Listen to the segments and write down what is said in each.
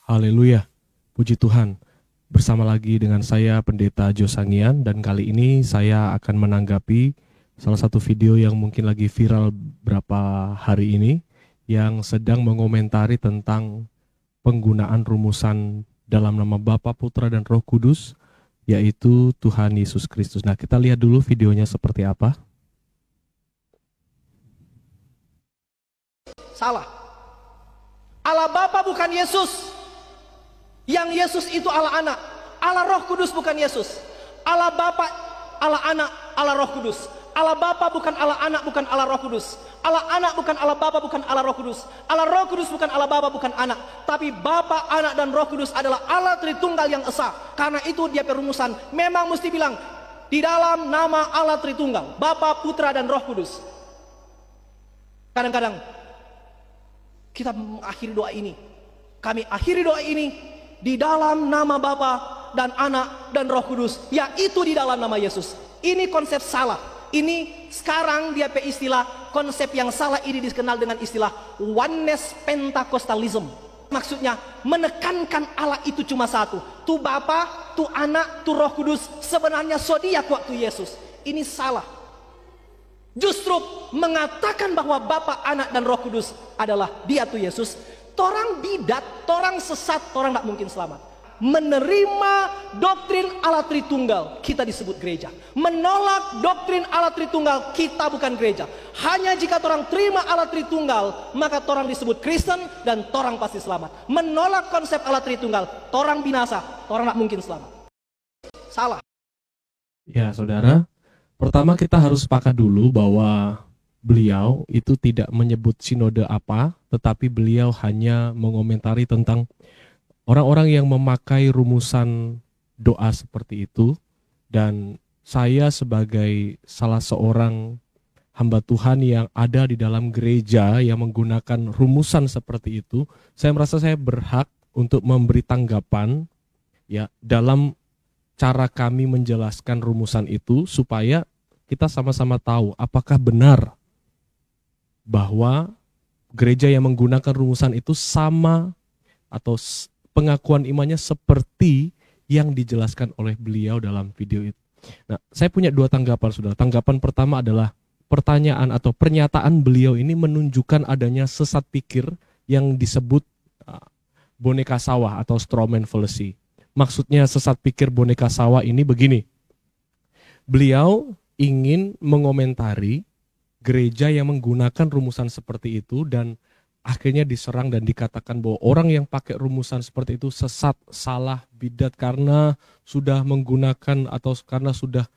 Haleluya, puji Tuhan. Bersama lagi dengan saya Pendeta Josangian, dan kali ini saya akan menanggapi salah satu video yang mungkin lagi viral beberapa hari ini yang sedang mengomentari tentang penggunaan rumusan dalam nama Bapa, Putra, dan Roh Kudus, yaitu Tuhan Yesus Kristus. Nah, kita lihat dulu videonya seperti apa. Salah. Allah Bapa bukan Yesus. Yang Yesus itu Allah Anak. Allah Roh Kudus bukan Yesus. Allah Bapa, Allah Anak, Allah Roh Kudus. Allah Bapa bukan Allah Anak, bukan Allah Roh Kudus. Allah Anak bukan Allah Bapa, bukan Allah Roh Kudus. Allah Roh Kudus bukan Allah Bapa, bukan Anak. Tapi Bapa, Anak, dan Roh Kudus adalah Allah Tritunggal yang esa. Karena itu dia perumusan. Memang mesti bilang di dalam nama Allah Tritunggal, Bapa, Putra, dan Roh Kudus. Kadang-kadang kita mengakhiri doa ini. Kami akhiri doa ini di dalam nama Bapa dan Anak dan Roh Kudus, yaitu di dalam nama Yesus. Ini konsep salah. Ini sekarang dia pe istilah konsep yang salah ini dikenal dengan istilah oneness Pentecostalism. Maksudnya menekankan Allah itu cuma satu. Tu Bapa, tu Anak, tu Roh Kudus. Sebenarnya zodiak waktu Yesus. Ini salah. Justru mengatakan bahwa Bapa, Anak, dan Roh Kudus adalah dia tu Yesus. Torang bidat, torang sesat, torang tak mungkin selamat. Menerima doktrin Allah Tritunggal, kita disebut gereja. Menolak doktrin Allah Tritunggal, kita bukan gereja. Hanya jika torang terima Allah Tritunggal, maka torang disebut Kristen dan torang pasti selamat. Menolak konsep Allah Tritunggal, torang binasa, torang tak mungkin selamat. Salah. Ya, saudara, pertama kita harus sepakat dulu bahwa beliau itu tidak menyebut sinode apa, tetapi beliau hanya mengomentari tentang orang-orang yang memakai rumusan doa seperti itu. Dan saya sebagai salah seorang hamba Tuhan yang ada di dalam gereja yang menggunakan rumusan seperti itu, saya merasa saya berhak untuk memberi tanggapan ya dalam cara kami menjelaskan rumusan itu, supaya kita sama-sama tahu apakah benar bahwa gereja yang menggunakan rumusan itu sama atau pengakuan imannya seperti yang dijelaskan oleh beliau dalam video itu. Nah, saya punya dua tanggapan, saudara. Tanggapan pertama adalah pertanyaan atau pernyataan beliau ini menunjukkan adanya sesat pikir yang disebut boneka sawah atau strawman fallacy. Maksudnya sesat pikir boneka sawah ini begini. Beliau ingin mengomentari gereja yang menggunakan rumusan seperti itu, dan akhirnya diserang dan dikatakan bahwa orang yang pakai rumusan seperti itu sesat, salah, bidat karena sudah menggunakan atau karena sudah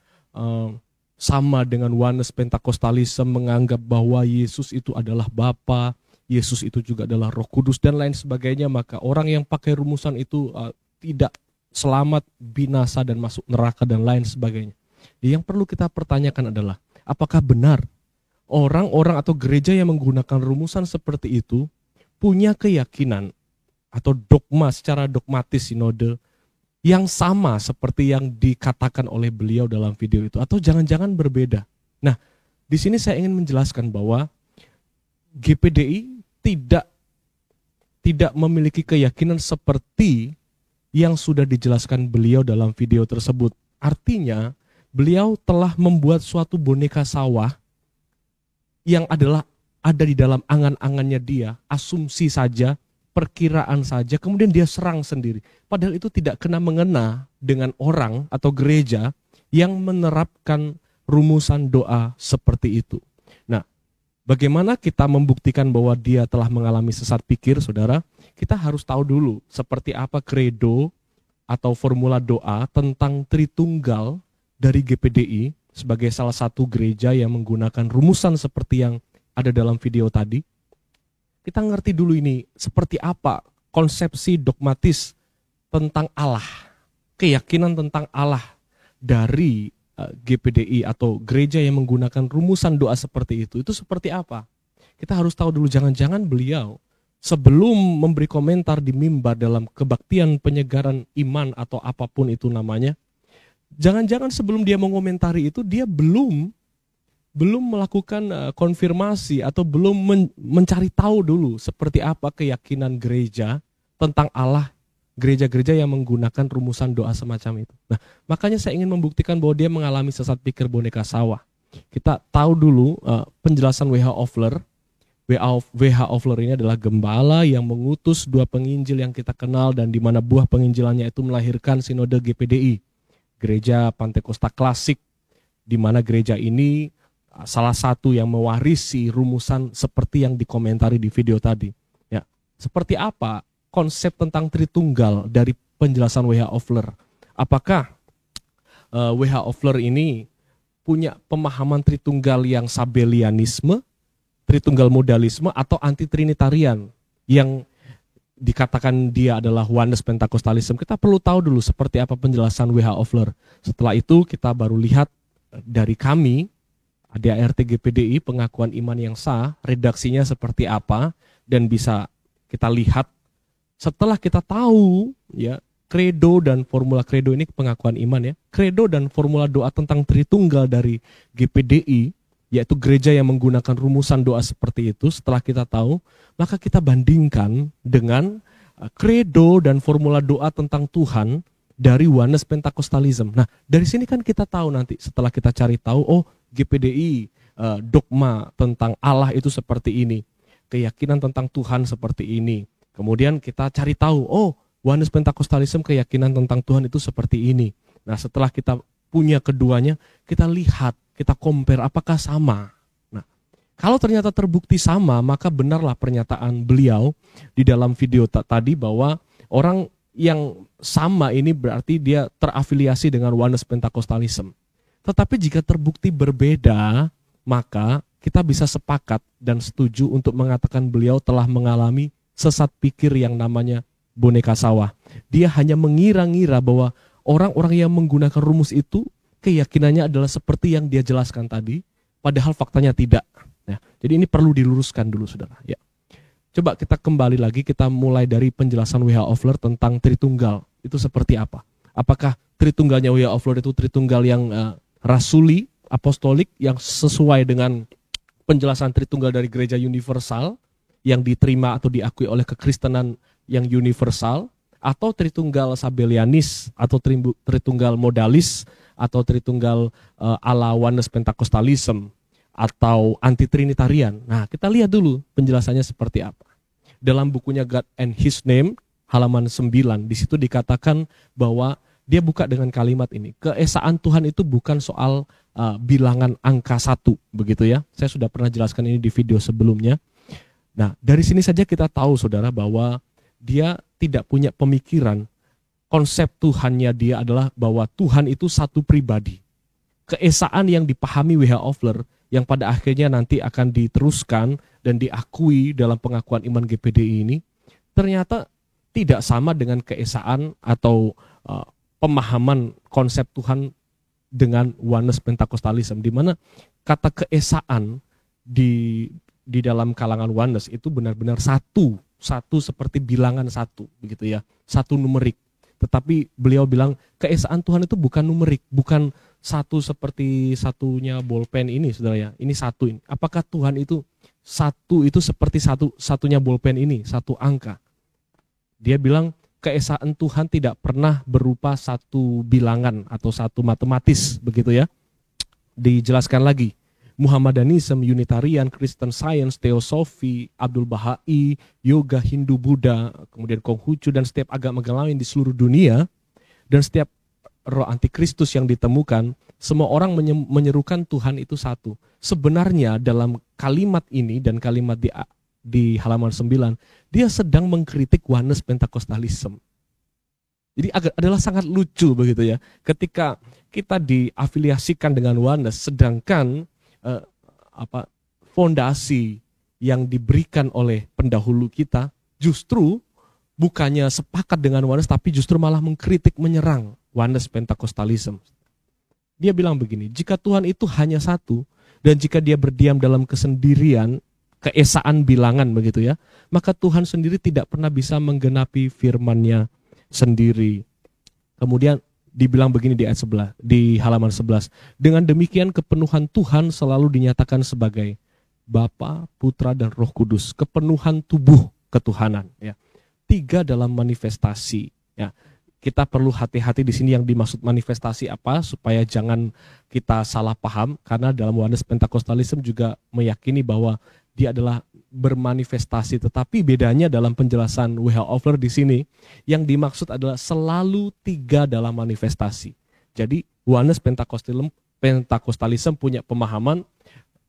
sama dengan oneness Pentecostalism, menganggap bahwa Yesus itu adalah Bapa, Yesus itu juga adalah Roh Kudus dan lain sebagainya. Maka orang yang pakai rumusan itu tidak selamat, binasa dan masuk neraka dan lain sebagainya. Yang perlu kita pertanyakan adalah apakah benar orang-orang atau gereja yang menggunakan rumusan seperti itu punya keyakinan atau dogma secara dogmatis sinode yang sama seperti yang dikatakan oleh beliau dalam video itu, atau jangan-jangan berbeda. Nah, di sini saya ingin menjelaskan bahwa GPDI tidak memiliki keyakinan seperti yang sudah dijelaskan beliau dalam video tersebut. Artinya, beliau telah membuat suatu boneka sawah yang ada di dalam angan-angannya dia, asumsi saja, perkiraan saja, kemudian dia serang sendiri. Padahal itu tidak kena mengena dengan orang atau gereja yang menerapkan rumusan doa seperti itu. Nah, bagaimana kita membuktikan bahwa dia telah mengalami sesat pikir, saudara? Kita harus tahu dulu seperti apa kredo atau formula doa tentang Tritunggal dari GPDI, sebagai salah satu gereja yang menggunakan rumusan seperti yang ada dalam video tadi. Kita ngerti dulu ini seperti apa konsepsi dogmatis tentang Allah, keyakinan tentang Allah dari GPDI atau gereja yang menggunakan rumusan doa seperti itu seperti apa. Kita harus tahu dulu, jangan-jangan beliau sebelum memberi komentar di mimbar dalam kebaktian penyegaran iman atau apapun itu namanya, jangan-jangan sebelum dia mengomentari itu dia belum melakukan konfirmasi atau belum mencari tahu dulu seperti apa keyakinan gereja tentang Allah gereja-gereja yang menggunakan rumusan doa semacam itu. Nah, makanya saya ingin membuktikan bahwa dia mengalami sesat pikir boneka sawah. Kita tahu dulu penjelasan W.H. Ofler. W.H. Ofler ini adalah gembala yang mengutus 2 penginjil yang kita kenal, dan di mana buah penginjilannya itu melahirkan sinode GPDI, Gereja Pantekosta Klasik, di mana gereja ini salah satu yang mewarisi rumusan seperti yang dikomentari di video tadi. Ya, seperti apa konsep tentang Tritunggal dari penjelasan W.H. Ofler? Apakah W.H. Ofler ini punya pemahaman Tritunggal yang Sabellianisme, Tritunggal modalisme, atau anti-trinitarian yang dikatakan dia adalah Oneness Pentakostalisme? Kita perlu tahu dulu seperti apa penjelasan W.H. Ofler. Setelah itu kita baru lihat dari kami, ADART GPDI, pengakuan iman yang sah, redaksinya seperti apa, dan bisa kita lihat setelah kita tahu ya kredo dan formula kredo ini pengakuan iman ya. Kredo dan formula doa tentang Tritunggal dari GPDI, yaitu gereja yang menggunakan rumusan doa seperti itu, setelah kita tahu, maka kita bandingkan dengan kredo dan formula doa tentang Tuhan dari Oneness Pentakostalisme. Nah, dari sini kan kita tahu nanti, setelah kita cari tahu, oh GPDI dogma tentang Allah itu seperti ini, keyakinan tentang Tuhan seperti ini. Kemudian kita cari tahu, oh Oneness Pentakostalisme keyakinan tentang Tuhan itu seperti ini. Nah, setelah kita punya keduanya, kita lihat, kita compare apakah sama. Nah, kalau ternyata terbukti sama, maka benarlah pernyataan beliau di dalam video tadi bahwa orang yang sama ini berarti dia terafiliasi dengan Oneness Pentakostalisme. Tetapi jika terbukti berbeda, maka kita bisa sepakat dan setuju untuk mengatakan beliau telah mengalami sesat pikir yang namanya boneka sawah. Dia hanya mengira-ngira bahwa orang-orang yang menggunakan rumus itu keyakinannya adalah seperti yang dia jelaskan tadi, padahal faktanya tidak. Nah, jadi ini perlu diluruskan dulu, saudara. Ya. Coba kita kembali lagi, kita mulai dari penjelasan W.H. Ofler tentang Tritunggal. Itu seperti apa? Apakah Tritunggalnya W.H. Ofler itu Tritunggal yang rasuli, apostolik, yang sesuai dengan penjelasan Tritunggal dari gereja universal, yang diterima atau diakui oleh kekristenan yang universal, atau Tritunggal Sabellianis, atau Tritunggal modalis, atau Tritunggal ala Oneness Pentakostalisme, atau anti-trinitarian? Nah, kita lihat dulu penjelasannya seperti apa. Dalam bukunya God and His Name, halaman 9, di situ dikatakan bahwa dia buka dengan kalimat ini, keesaan Tuhan itu bukan soal bilangan angka 1, begitu ya. Saya sudah pernah jelaskan ini di video sebelumnya. Nah, dari sini saja kita tahu, saudara, bahwa dia tidak punya pemikiran, konsep Tuhannya dia adalah bahwa Tuhan itu satu pribadi. Keesaan yang dipahami W.H. Ofler, yang pada akhirnya nanti akan diteruskan dan diakui dalam pengakuan iman GPDI ini, ternyata tidak sama dengan keesaan atau pemahaman konsep Tuhan dengan Oneness Pentakostalisme, di mana kata keesaan di dalam kalangan Oneness itu benar-benar satu seperti bilangan 1, begitu ya, 1 numerik. Tetapi beliau bilang keesaan Tuhan itu bukan numerik, bukan 1 seperti satunya bolpen ini, saudara ya. Ini 1 ini. Apakah Tuhan itu 1 itu seperti satunya bolpen ini, 1 angka? Dia bilang keesaan Tuhan tidak pernah berupa 1 bilangan atau 1 matematis, begitu ya. Dijelaskan lagi. Muhammadanisme, Unitarian, Christian Science, Teosofi, Abdul Bahai, Yoga, Hindu, Buddha, kemudian Konghucu, dan setiap agama lain di seluruh dunia, dan setiap roh antikristus yang ditemukan, semua orang menyerukan Tuhan itu 1. Sebenarnya dalam kalimat ini dan kalimat di halaman 9, dia sedang mengkritik Oneness Pentakostalisme. Jadi adalah sangat lucu begitu ya, ketika kita diafiliasikan dengan Oneness, sedangkan fondasi yang diberikan oleh pendahulu kita justru bukannya sepakat dengan Oneness, tapi justru malah mengkritik, menyerang Oneness Pentakostalisme. Dia bilang begini, jika Tuhan itu hanya 1 dan jika dia berdiam dalam kesendirian, keesaan bilangan begitu ya, maka Tuhan sendiri tidak pernah bisa menggenapi firman-Nya sendiri. Kemudian dibilang begini di ayat 11, di halaman 11. Dengan demikian kepenuhan Tuhan selalu dinyatakan sebagai Bapa, Putra, dan Roh Kudus. Kepenuhan tubuh ketuhanan. Ya. 3 dalam manifestasi. Ya, kita perlu hati-hati di sini yang dimaksud manifestasi apa supaya jangan kita salah paham, karena dalam Oneness Pentecostalism juga meyakini bahwa dia adalah bermanifestasi, tetapi bedanya dalam penjelasan W.H. Ofler di sini yang dimaksud adalah selalu 3 dalam manifestasi. Jadi Oneness Pentecostalism punya pemahaman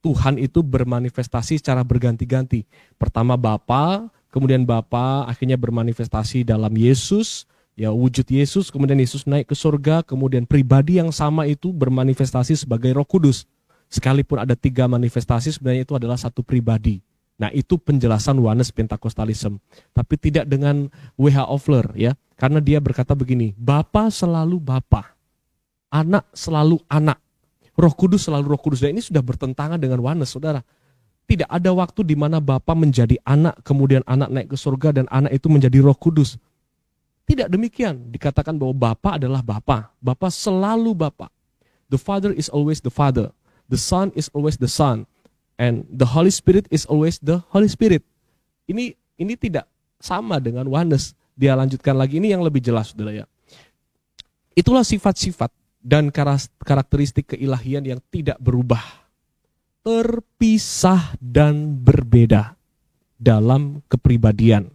Tuhan itu bermanifestasi secara berganti-ganti. Pertama Bapa, kemudian Bapa akhirnya bermanifestasi dalam Yesus, ya wujud Yesus, kemudian Yesus naik ke surga, kemudian pribadi yang sama itu bermanifestasi sebagai Roh Kudus. Sekalipun ada 3 manifestasi, sebenarnya itu adalah satu pribadi. Nah, itu penjelasan Oneness Pentecostalism. Tapi tidak dengan W.H. Ofler, ya. Karena dia berkata begini, Bapa selalu Bapa, Anak selalu Anak, Roh Kudus selalu Roh Kudus. Dan ini sudah bertentangan dengan Oneness, saudara. Tidak ada waktu di mana Bapa menjadi Anak, kemudian Anak naik ke surga dan Anak itu menjadi Roh Kudus. Tidak demikian. Dikatakan bahwa Bapa adalah Bapa. Bapa selalu Bapa. The Father is always the Father. The Son is always the Son. And the Holy Spirit is always the Holy Spirit. Ini tidak sama dengan Oneness. Dia lanjutkan lagi, ini yang lebih jelas, saudara ya. Itulah sifat-sifat dan karakteristik keilahian yang tidak berubah, terpisah dan berbeda dalam kepribadian.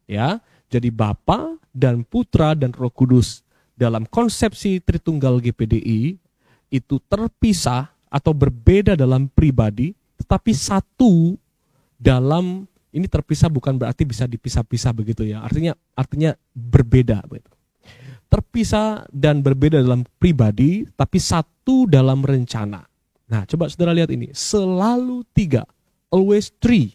Ya, jadi Bapa dan Putra dan Roh Kudus dalam konsepsi Tritunggal GPDI itu terpisah atau berbeda dalam pribadi, tetapi satu dalam, ini terpisah bukan berarti bisa dipisah-pisah begitu ya. Artinya berbeda begitu. Terpisah dan berbeda dalam pribadi, tapi satu dalam rencana. Nah, coba saudara lihat ini. Selalu 3, always 3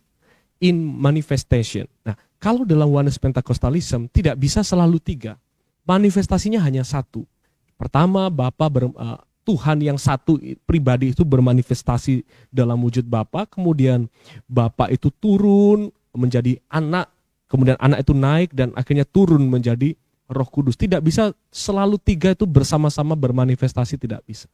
in manifestation. Nah, kalau dalam Oneness Pentecostalism tidak bisa selalu 3. Manifestasinya hanya 1. Pertama, Tuhan yang satu pribadi itu bermanifestasi dalam wujud Bapa, kemudian Bapa itu turun menjadi Anak, kemudian Anak itu naik dan akhirnya turun menjadi Roh Kudus. Tidak bisa selalu 3 itu bersama-sama bermanifestasi, tidak bisa.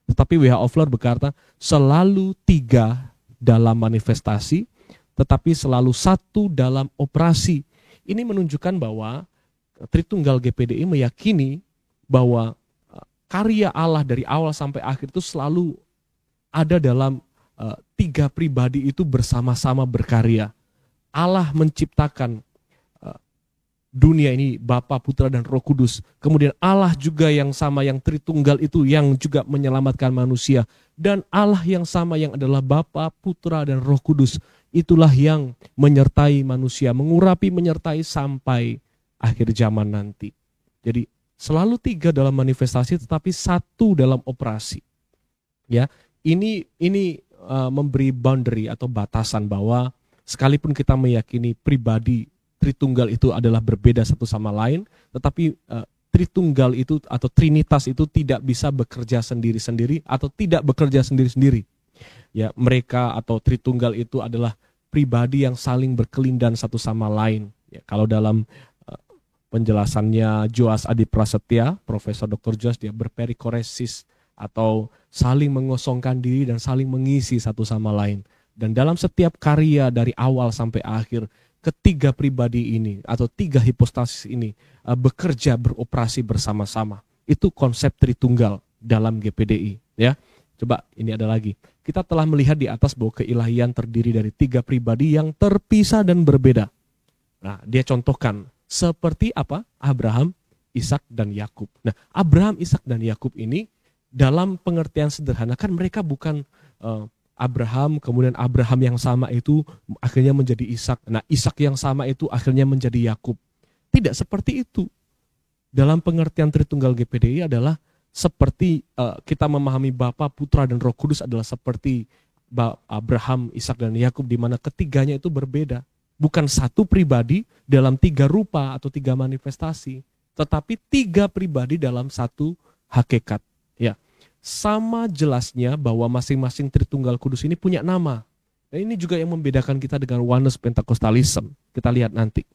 Tetapi W.H. Ofler berkata selalu 3 dalam manifestasi, tetapi selalu 1 dalam operasi. Ini menunjukkan bahwa Tritunggal GPDI meyakini bahwa karya Allah dari awal sampai akhir itu selalu ada dalam 3 pribadi itu bersama-sama berkarya. Allah menciptakan dunia ini, Bapa, Putra, dan Roh Kudus. Kemudian Allah juga yang sama, yang Tritunggal itu yang juga menyelamatkan manusia. Dan Allah yang sama yang adalah Bapa, Putra, dan Roh Kudus. Itulah yang menyertai manusia, mengurapi, menyertai sampai akhir zaman nanti. Jadi selalu 3 dalam manifestasi, tetapi 1 dalam operasi. Ya, ini memberi boundary atau batasan bahwa sekalipun kita meyakini pribadi Tritunggal itu adalah berbeda satu sama lain, tetapi Tritunggal itu atau Trinitas itu tidak bisa bekerja sendiri-sendiri atau tidak bekerja sendiri-sendiri. Ya, mereka atau Tritunggal itu adalah pribadi yang saling berkelindan satu sama lain. Ya, kalau dalam penjelasannya Joas Adi Prasetya, Profesor Dr. Joas, dia berperikoresis atau saling mengosongkan diri dan saling mengisi satu sama lain. Dan dalam setiap karya dari awal sampai akhir, ketiga pribadi ini atau 3 hipostasis ini bekerja, beroperasi bersama-sama. Itu konsep Tritunggal dalam GPDI. Ya, coba ini ada lagi. Kita telah melihat di atas bahwa keilahian terdiri dari 3 pribadi yang terpisah dan berbeda. Nah, dia contohkan seperti apa? Abraham, Ishak, dan Yakub. Nah, Abraham, Ishak, dan Yakub ini dalam pengertian sederhana kan mereka bukan Abraham, kemudian Abraham yang sama itu akhirnya menjadi Ishak. Nah, Ishak yang sama itu akhirnya menjadi Yakub. Tidak seperti itu. Dalam pengertian Tritunggal GPDI adalah seperti kita memahami Bapa, Putra, dan Roh Kudus adalah seperti Abraham, Ishak, dan Yakub, di mana ketiganya itu berbeda. Bukan satu pribadi dalam 3 rupa atau 3 manifestasi, tetapi 3 pribadi dalam satu hakikat. Ya. Sama jelasnya bahwa masing-masing Tritunggal Kudus ini punya nama. Dan ini juga yang membedakan kita dengan Oneness Pentecostalism. Kita lihat nanti.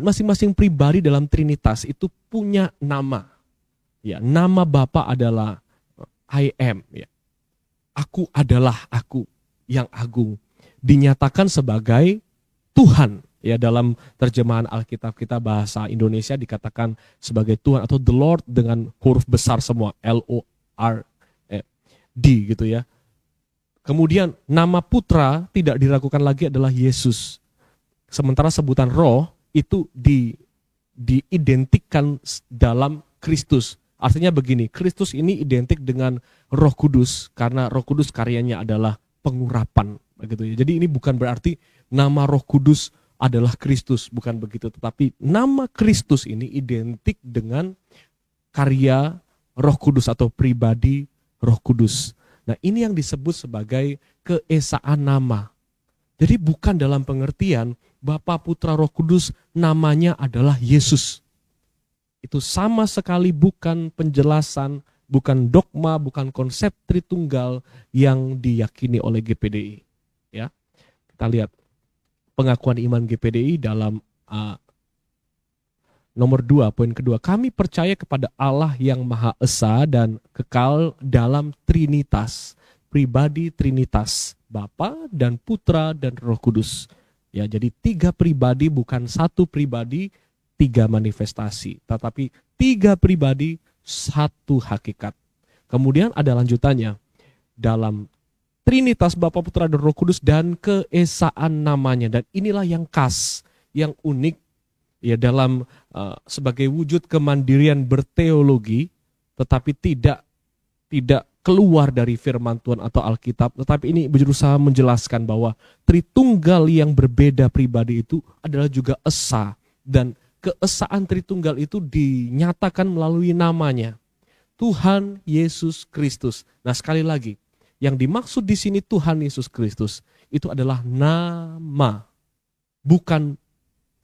Masing-masing pribadi dalam Trinitas itu punya nama. Ya, nama Bapa adalah I am. Ya. Aku adalah aku yang agung. Dinyatakan sebagai Tuhan. Ya, dalam terjemahan Alkitab kita bahasa Indonesia dikatakan sebagai Tuhan atau the Lord dengan huruf besar semua, L-O-R-D gitu ya. Kemudian nama putra tidak diragukan lagi adalah Yesus. Sementara sebutan roh itu diidentikan dalam Kristus. Artinya begini, Kristus ini identik dengan Roh Kudus karena Roh Kudus karyanya adalah pengurapan begitu ya. Jadi ini bukan berarti nama Roh Kudus adalah Kristus, bukan begitu, tetapi nama Kristus ini identik dengan karya Roh Kudus atau pribadi Roh Kudus. Nah, ini yang disebut sebagai keesaan nama. Jadi bukan dalam pengertian Bapa, Putra, Roh Kudus namanya adalah Yesus. Itu sama sekali bukan penjelasan, bukan dogma, bukan konsep Tritunggal yang diyakini oleh GPDI. Ya, kita lihat pengakuan iman GPDI dalam nomor 2, poin kedua. Kami percaya kepada Allah yang Maha Esa dan kekal dalam Trinitas, pribadi Trinitas, Bapa dan Putra dan Roh Kudus. Ya, jadi 3 pribadi, bukan 1 pribadi, 3 manifestasi, tetapi 3 pribadi, 1 hakikat. Kemudian ada lanjutannya dalam Trinitas Bapa, Putra, dan Roh Kudus dan keesaan namanya. Dan inilah yang khas, yang unik ya dalam sebagai wujud kemandirian berteologi, tetapi tidak keluar dari firman Tuhan atau Alkitab, tetapi ini berusaha menjelaskan bahwa Tritunggal yang berbeda pribadi itu adalah juga esa, dan keesaan Tritunggal itu dinyatakan melalui namanya, Tuhan Yesus Kristus. Nah, sekali lagi, yang dimaksud di sini Tuhan Yesus Kristus itu adalah nama, bukan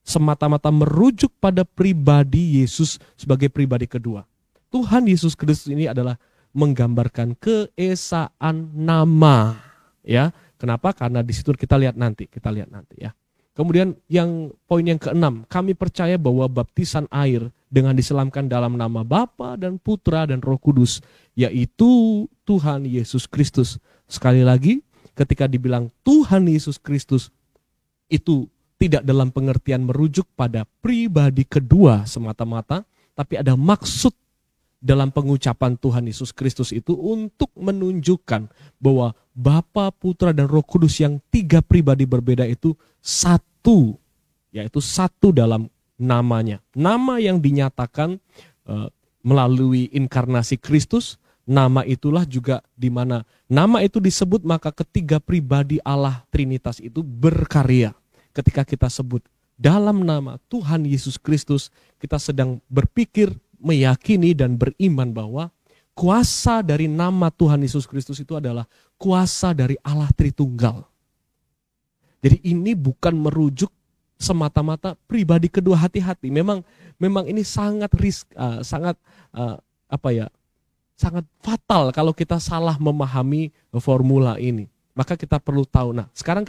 semata-mata merujuk pada pribadi Yesus sebagai pribadi kedua. Tuhan Yesus Kristus ini adalah menggambarkan keesaan nama, ya. Kenapa? Karena di situ kita lihat nanti ya. Kemudian poin yang ke-6, kami percaya bahwa baptisan air dengan diselamkan dalam nama Bapa dan Putra dan Roh Kudus, yaitu Tuhan Yesus Kristus. Sekali lagi, ketika dibilang Tuhan Yesus Kristus, itu tidak dalam pengertian merujuk pada pribadi kedua semata-mata, tapi ada maksud dalam pengucapan Tuhan Yesus Kristus itu untuk menunjukkan bahwa Bapa, Putra, dan Roh Kudus yang 3 pribadi berbeda itu satu, yaitu satu dalam namanya. Nama yang dinyatakan melalui inkarnasi Kristus, nama itulah juga di mana nama itu disebut, maka ketiga pribadi Allah Trinitas itu berkarya. Ketika kita sebut dalam nama Tuhan Yesus Kristus, kita sedang berpikir, meyakini, dan beriman bahwa kuasa dari nama Tuhan Yesus Kristus itu adalah kuasa dari Allah Tritunggal. Jadi ini bukan merujuk semata-mata pribadi kedua, hati-hati. Memang ini sangat sangat fatal kalau kita salah memahami formula ini. Maka kita perlu tahu. Nah, sekarang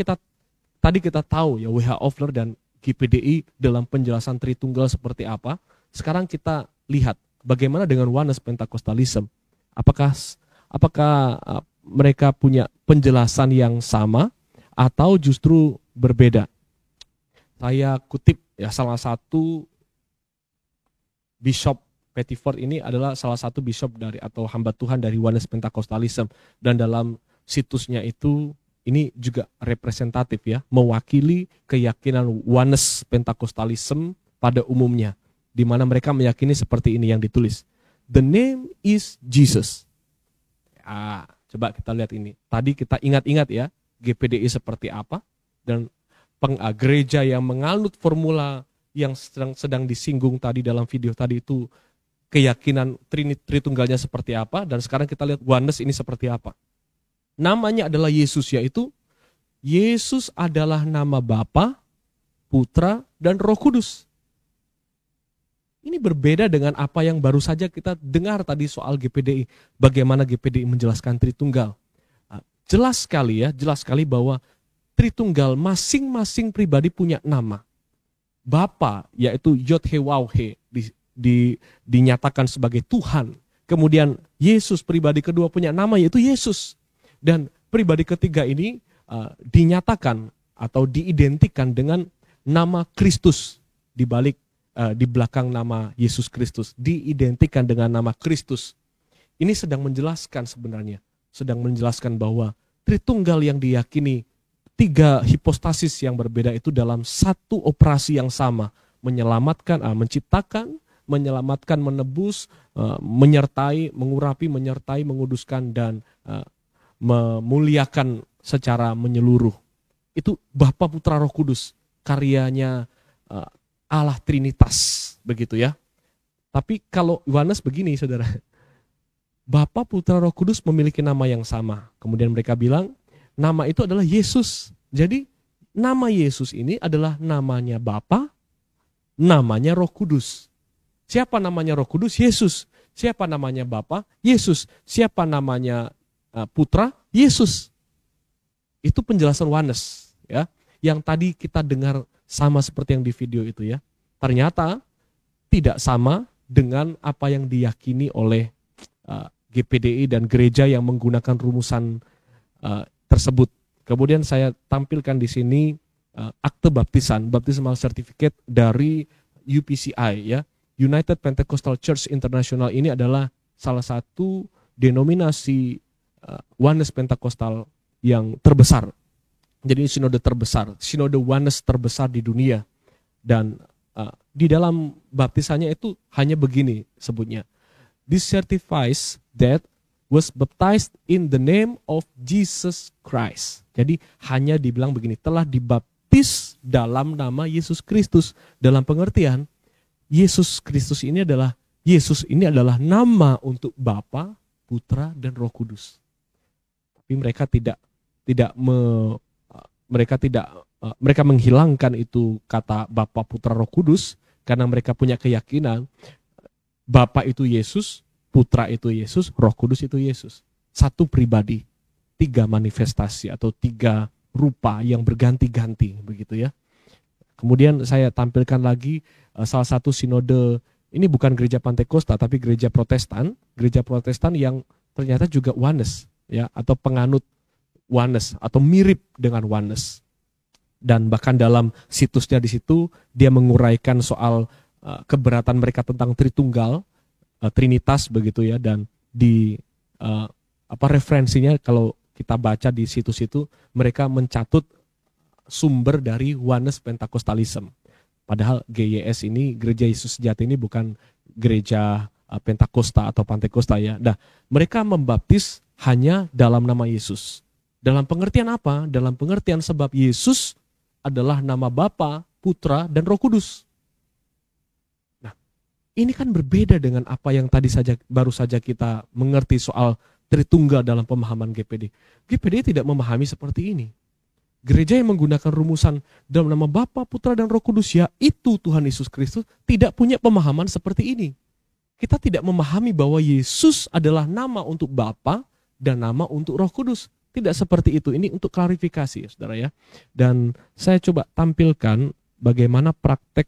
tadi kita tahu ya W.H. Ofler dan GPDI dalam penjelasan Tritunggal seperti apa. Sekarang kita lihat bagaimana dengan Oneness Pentecostalism. Apakah mereka punya penjelasan yang sama atau justru berbeda? Saya kutip ya salah satu Bishop Pettiford, ini adalah salah satu bishop dari atau hamba Tuhan dari Oneness Pentecostalism, dan dalam situsnya itu ini juga representatif ya, mewakili keyakinan Oneness Pentecostalism pada umumnya, di mana mereka meyakini seperti ini yang ditulis. The name is Jesus. Coba kita lihat ini. Tadi kita ingat-ingat ya, GPDI seperti apa, dan gereja yang menganut formula yang sedang disinggung tadi dalam video tadi itu keyakinan Tritunggalnya seperti apa, dan sekarang kita lihat Oneness ini seperti apa. Namanya adalah Yesus, yaitu Yesus adalah nama Bapa, Putra, dan Roh Kudus. Ini berbeda dengan apa yang baru saja kita dengar tadi soal GPDI. Bagaimana GPDI menjelaskan Tritunggal. Jelas sekali bahwa Tritunggal masing-masing pribadi punya nama. Bapa yaitu Yod-He-Waw-He dinyatakan sebagai Tuhan. Kemudian Yesus pribadi kedua punya nama yaitu Yesus. Dan pribadi ketiga ini dinyatakan atau diidentikan dengan nama Kristus di balik di belakang nama Yesus Kristus, diidentikan dengan nama Kristus. Ini sedang menjelaskan sebenarnya, sedang menjelaskan bahwa Tritunggal yang diyakini 3 hipostasis yang berbeda itu dalam satu operasi yang sama, menyelamatkan, menciptakan, menyelamatkan, menebus, menyertai, mengurapi, menyertai, menguduskan, dan memuliakan secara menyeluruh. Itu Bapa, Putra, Roh Kudus, karyanya Allah Trinitas, begitu ya. Tapi kalau Yohanes begini, saudara, Bapa, Putra, Roh Kudus memiliki nama yang sama. Kemudian mereka bilang, nama itu adalah Yesus. Jadi nama Yesus ini adalah namanya Bapa, namanya Roh Kudus. Siapa namanya Roh Kudus? Yesus. Siapa namanya Bapa? Yesus. Siapa namanya Putra? Yesus. Itu penjelasan Yohanes, ya, yang tadi kita dengar sama seperti yang di video itu ya. Ternyata tidak sama dengan apa yang diyakini oleh GPDI dan gereja yang menggunakan rumusan tersebut. Kemudian saya tampilkan di sini akte baptisan, baptismal certificate dari UPCI ya. United Pentecostal Church International ini adalah salah satu denominasi Oneness Pentakostal yang terbesar. Jadi ini sinode terbesar, sinode Oneness terbesar di dunia. Dan di dalam baptisannya itu hanya begini sebutnya. This certifies that was baptized in the name of Jesus Christ. Jadi hanya dibilang begini, telah dibaptis dalam nama Yesus Kristus. Dalam pengertian, Yesus Kristus ini adalah, Yesus ini adalah nama untuk Bapa, Putra, dan Roh Kudus. Tapi mereka menghilangkan itu kata Bapa, Putra, Roh Kudus karena mereka punya keyakinan Bapa itu Yesus, Putra itu Yesus, Roh Kudus itu Yesus. Satu pribadi, 3 manifestasi atau 3 rupa yang berganti-ganti begitu ya. Kemudian saya tampilkan lagi salah satu sinode, ini bukan gereja Pantekosta tapi gereja Protestan yang ternyata juga Oneness ya, atau penganut Oneness atau mirip dengan Oneness. Dan bahkan dalam situsnya di situ dia menguraikan soal keberatan mereka tentang Tritunggal, Trinitas begitu ya, dan di referensinya kalau kita baca di situs itu mereka mencatut sumber dari Oneness Pentakostalism. Padahal GYS ini, Gereja Yesus Sejati ini bukan gereja Pentakosta atau Pantekosta ya. Nah, mereka membaptis hanya dalam nama Yesus. Dalam pengertian apa? Dalam pengertian sebab Yesus adalah nama Bapa, Putra, dan Roh Kudus. Nah, ini kan berbeda dengan apa yang baru saja kita mengerti soal Tritunggal dalam pemahaman GPD. GPD tidak memahami seperti ini. Gereja yang menggunakan rumusan dalam nama Bapa, Putra, dan Roh Kudus, yaitu Tuhan Yesus Kristus, tidak punya pemahaman seperti ini. Kita tidak memahami bahwa Yesus adalah nama untuk Bapa dan nama untuk Roh Kudus. Tidak seperti itu. Ini untuk klarifikasi ya saudara ya. Dan saya coba tampilkan bagaimana praktek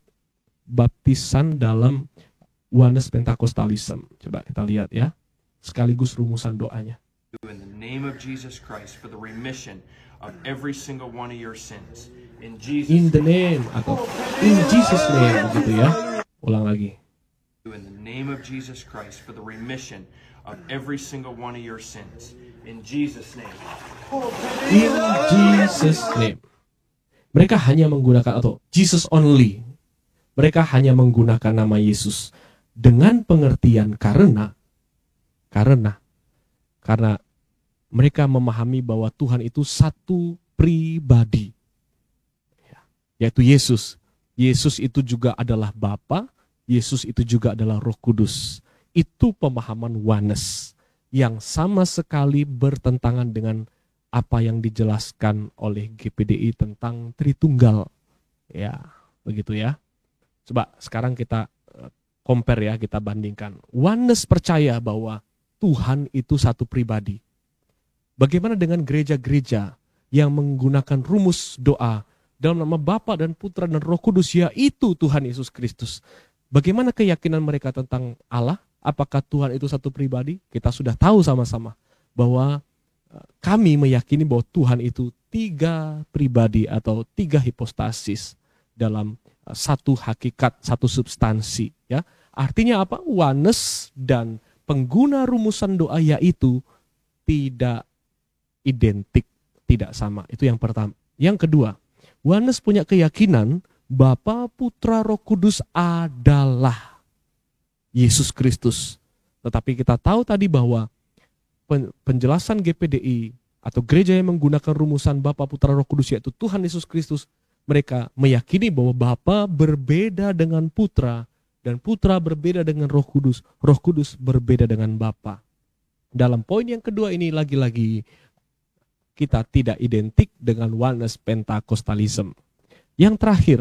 baptisan dalam Oneness Pentakostalism. Coba kita lihat ya. Sekaligus rumusan doanya. In the name of Jesus Christ for the remission of every single one of your sins. In the name atau in Jesus name begitu ya. Ulang lagi. In the name of Jesus Christ for the remission of every single one of your sins. In Jesus name. In Jesus name. Mereka hanya menggunakan atau Jesus only. Mereka hanya menggunakan nama Yesus dengan pengertian karena mereka memahami bahwa Tuhan itu satu pribadi. Yaitu Yesus. Yesus itu juga adalah Bapa, Yesus itu juga adalah Roh Kudus. Itu pemahaman Oneness yang sama sekali bertentangan dengan apa yang dijelaskan oleh GPDI tentang Tritunggal. Ya, begitu ya. Coba sekarang kita compare ya, kita bandingkan. Oneness percaya bahwa Tuhan itu satu pribadi. Bagaimana dengan gereja-gereja yang menggunakan rumus doa dalam nama Bapa dan Putra dan Roh Kudus, yaitu Tuhan Yesus Kristus? Bagaimana keyakinan mereka tentang Allah? Apakah Tuhan itu satu pribadi? Kita sudah tahu sama-sama bahwa kami meyakini bahwa Tuhan itu 3 pribadi atau 3 hipostasis. dalam satu hakikat, satu substansi, ya. Artinya apa? Oneness dan pengguna rumusan doa yaitu tidak identik, tidak sama. Itu yang pertama. Yang kedua, oneness punya keyakinan Bapa, Putra, Roh Kudus adalah Yesus Kristus. Tetapi kita tahu tadi bahwa penjelasan GPDI atau gereja yang menggunakan rumusan Bapa, Putra, Roh Kudus yaitu Tuhan Yesus Kristus, mereka meyakini bahwa Bapa berbeda dengan Putra dan Putra berbeda dengan Roh Kudus berbeda dengan Bapa. Dalam poin yang kedua ini lagi-lagi kita tidak identik dengan oneness Pentakostalism. Yang terakhir,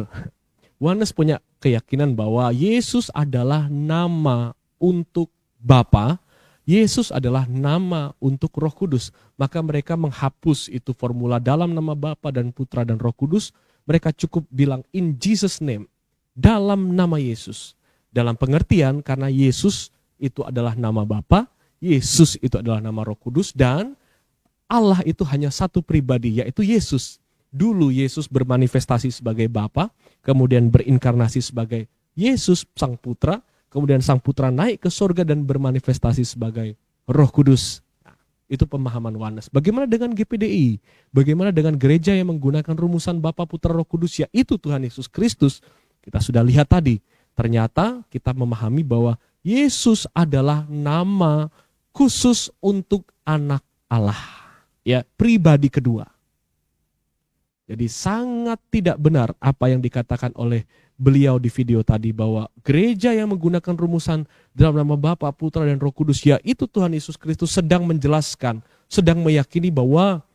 oneness punya keyakinan bahwa Yesus adalah nama untuk Bapa, Yesus adalah nama untuk Roh Kudus. Maka mereka menghapus itu formula dalam nama Bapa dan Putra dan Roh Kudus. Mereka cukup bilang in Jesus name, dalam nama Yesus. Dalam pengertian karena Yesus itu adalah nama Bapa, Yesus itu adalah nama Roh Kudus, dan Allah itu hanya satu pribadi, yaitu Yesus. Dulu Yesus bermanifestasi sebagai Bapa, kemudian berinkarnasi sebagai Yesus Sang Putra, kemudian Sang Putra naik ke surga dan bermanifestasi sebagai Roh Kudus. Itu pemahaman oneness. Bagaimana dengan GPDI? Bagaimana dengan gereja yang menggunakan rumusan Bapa, Putra, Roh Kudus, yaitu Tuhan Yesus Kristus? Kita sudah lihat tadi. Ternyata kita memahami bahwa Yesus adalah nama khusus untuk anak Allah. Ya, pribadi kedua. Jadi sangat tidak benar apa yang dikatakan oleh beliau di video tadi bahwa gereja yang menggunakan rumusan dalam nama Bapa, Putra, dan Roh Kudus yaitu Tuhan Yesus Kristus sedang menjelaskan, sedang meyakini bahwa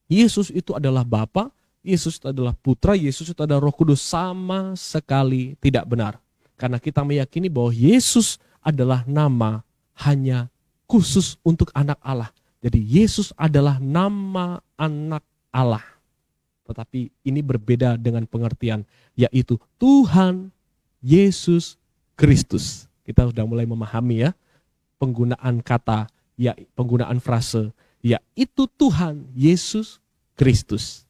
Yesus itu adalah Bapa, Yesus itu adalah Putra, Yesus itu adalah Roh Kudus. Sama sekali tidak benar. Karena kita meyakini bahwa Yesus adalah nama hanya khusus untuk anak Allah. Jadi Yesus adalah nama anak Allah. Tetapi ini berbeda dengan pengertian, yaitu Tuhan Yesus Kristus. Kita sudah mulai memahami ya, penggunaan kata, ya penggunaan frase, yaitu Tuhan Yesus Kristus.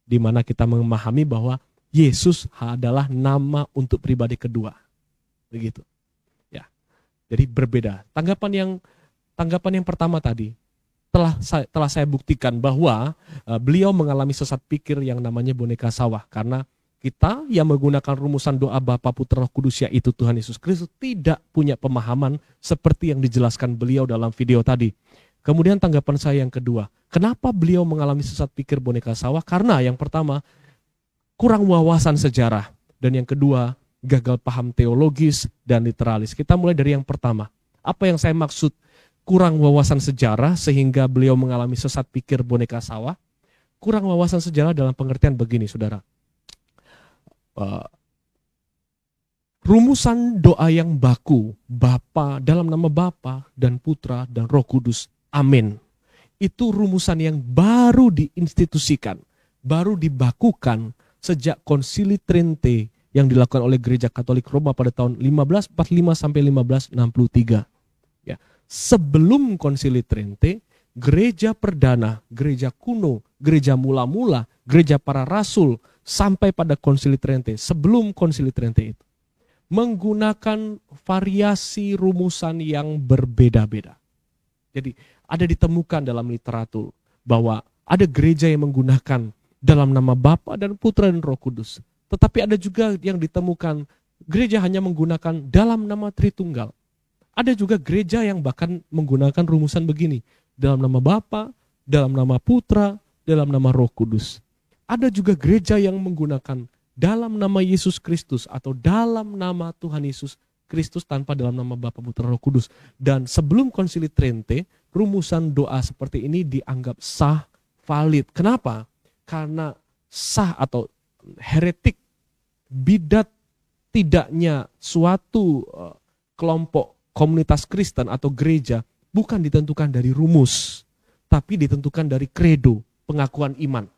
Di mana kita memahami bahwa Yesus adalah nama untuk pribadi kedua. Begitu. Ya. Jadi berbeda. Tanggapan yang pertama tadi, telah saya buktikan bahwa beliau mengalami sesat pikir yang namanya boneka sawah. Karena kita yang menggunakan rumusan doa Bapa, Putra, Roh Kudus yaitu Tuhan Yesus Kristus tidak punya pemahaman seperti yang dijelaskan beliau dalam video tadi. Kemudian tanggapan saya yang kedua, kenapa beliau mengalami sesat pikir boneka sawah? Karena yang pertama, kurang wawasan sejarah. Dan yang kedua, gagal paham teologis dan literalis. Kita mulai dari yang pertama. Apa yang saya maksud? Kurang wawasan sejarah sehingga beliau mengalami sesat pikir boneka sawah. Kurang wawasan sejarah dalam pengertian begini, saudara. Rumusan doa yang baku, Bapa, dalam nama Bapa dan Putra dan Roh Kudus, amin. Itu rumusan yang baru diinstitusikan, baru dibakukan sejak Konsili Trente yang dilakukan oleh Gereja Katolik Roma pada tahun 1545 sampai 1563. Ya. Sebelum Konsili Trente, gereja perdana, gereja kuno, gereja mula-mula, gereja para rasul, sampai pada Konsili Trente, sebelum Konsili Trente itu, menggunakan variasi rumusan yang berbeda-beda. Jadi ada ditemukan dalam literatur bahwa ada gereja yang menggunakan dalam nama Bapa dan Putra dan Roh Kudus. Tetapi ada juga yang ditemukan gereja hanya menggunakan dalam nama Tritunggal. Ada juga gereja yang bahkan menggunakan rumusan begini. Dalam nama Bapa, dalam nama Putra, dalam nama Roh Kudus. Ada juga gereja yang menggunakan dalam nama Yesus Kristus atau dalam nama Tuhan Yesus Kristus tanpa dalam nama Bapa, Putra, Roh Kudus. Dan sebelum Konsili Trente, rumusan doa seperti ini dianggap sah, valid. Kenapa? Karena sah atau heretik, bidat tidaknya suatu kelompok komunitas Kristen atau gereja bukan ditentukan dari rumus, tapi ditentukan dari kredo, pengakuan iman.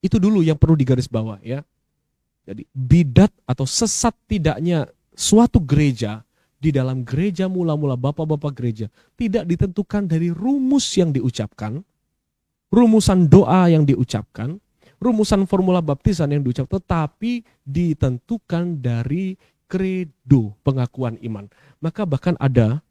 Itu dulu yang perlu digarisbawah ya. Jadi bidat atau sesat tidaknya suatu gereja di dalam gereja mula-mula bapak-bapak gereja tidak ditentukan dari rumus yang diucapkan, rumusan doa yang diucapkan, rumusan formula baptisan yang diucap, tetapi ditentukan dari kredo pengakuan iman. Maka bahkan ada,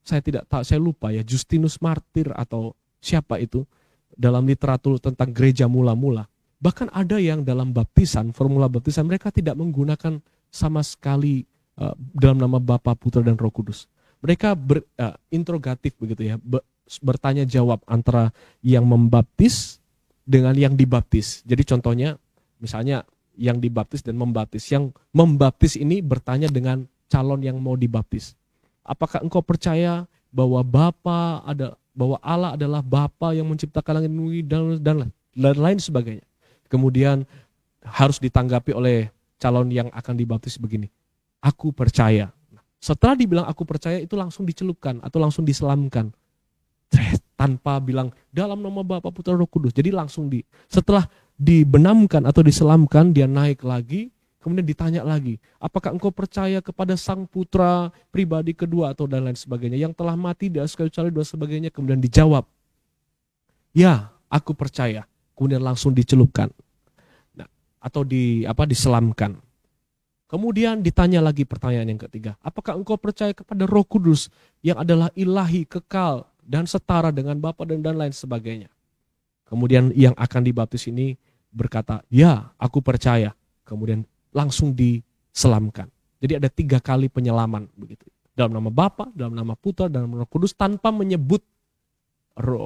saya lupa ya, Justinus Martir atau siapa itu, dalam literatur tentang gereja mula-mula. Bahkan ada yang dalam baptisan, formula baptisan, mereka tidak menggunakan sama sekali dalam nama Bapa, Putra, dan Roh Kudus. Mereka berinterogatif begitu ya, bertanya jawab antara yang membaptis dengan yang dibaptis. Jadi contohnya, misalnya yang dibaptis dan membaptis. Yang membaptis ini bertanya dengan calon yang mau dibaptis. Apakah engkau percaya bahwa bahwa Allah adalah Bapa yang menciptakan langit bumi dan lain sebagainya. Kemudian harus ditanggapi oleh calon yang akan dibaptis begini. Aku percaya. Setelah dibilang aku percaya, itu langsung dicelupkan atau langsung diselamkan. Tanpa bilang dalam nama Bapa, Putra, Roh Kudus. Jadi langsung setelah dibenamkan atau diselamkan, dia naik lagi, kemudian ditanya lagi, apakah engkau percaya kepada Sang Putra pribadi kedua atau dan lain sebagainya yang telah mati di atas kayu salib dan sebagainya. Kemudian dijawab, ya, aku percaya. Kemudian langsung dicelupkan, atau diselamkan. Kemudian ditanya lagi pertanyaan yang ketiga, apakah engkau percaya kepada Roh Kudus yang adalah ilahi, kekal, dan setara dengan Bapa dan lain sebagainya. Kemudian yang akan dibaptis ini berkata, ya, aku percaya. Kemudian langsung diselamkan. Jadi ada 3 kali penyelaman begitu. Dalam nama Bapa, dalam nama Putra, dan Roh Kudus, tanpa menyebut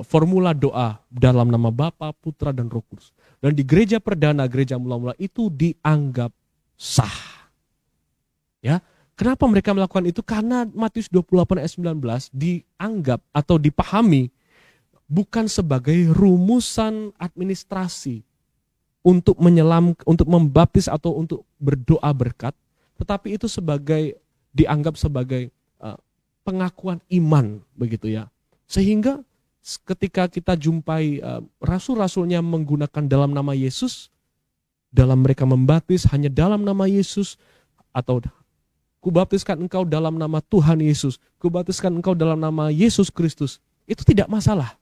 formula doa dalam nama Bapa, Putra, dan Roh Kudus. Dan di gereja perdana, gereja mula-mula itu dianggap sah. Ya, kenapa mereka melakukan itu? Karena Matius 28 ayat 19 dianggap atau dipahami bukan sebagai rumusan administrasi untuk untuk membaptis atau untuk berdoa berkat, tetapi itu dianggap sebagai pengakuan iman begitu ya. Sehingga ketika kita jumpai rasul-rasulnya menggunakan dalam nama Yesus, dalam mereka membaptis hanya dalam nama Yesus, atau kubaptiskan engkau dalam nama Tuhan Yesus, kubaptiskan engkau dalam nama Yesus Kristus, itu tidak masalah.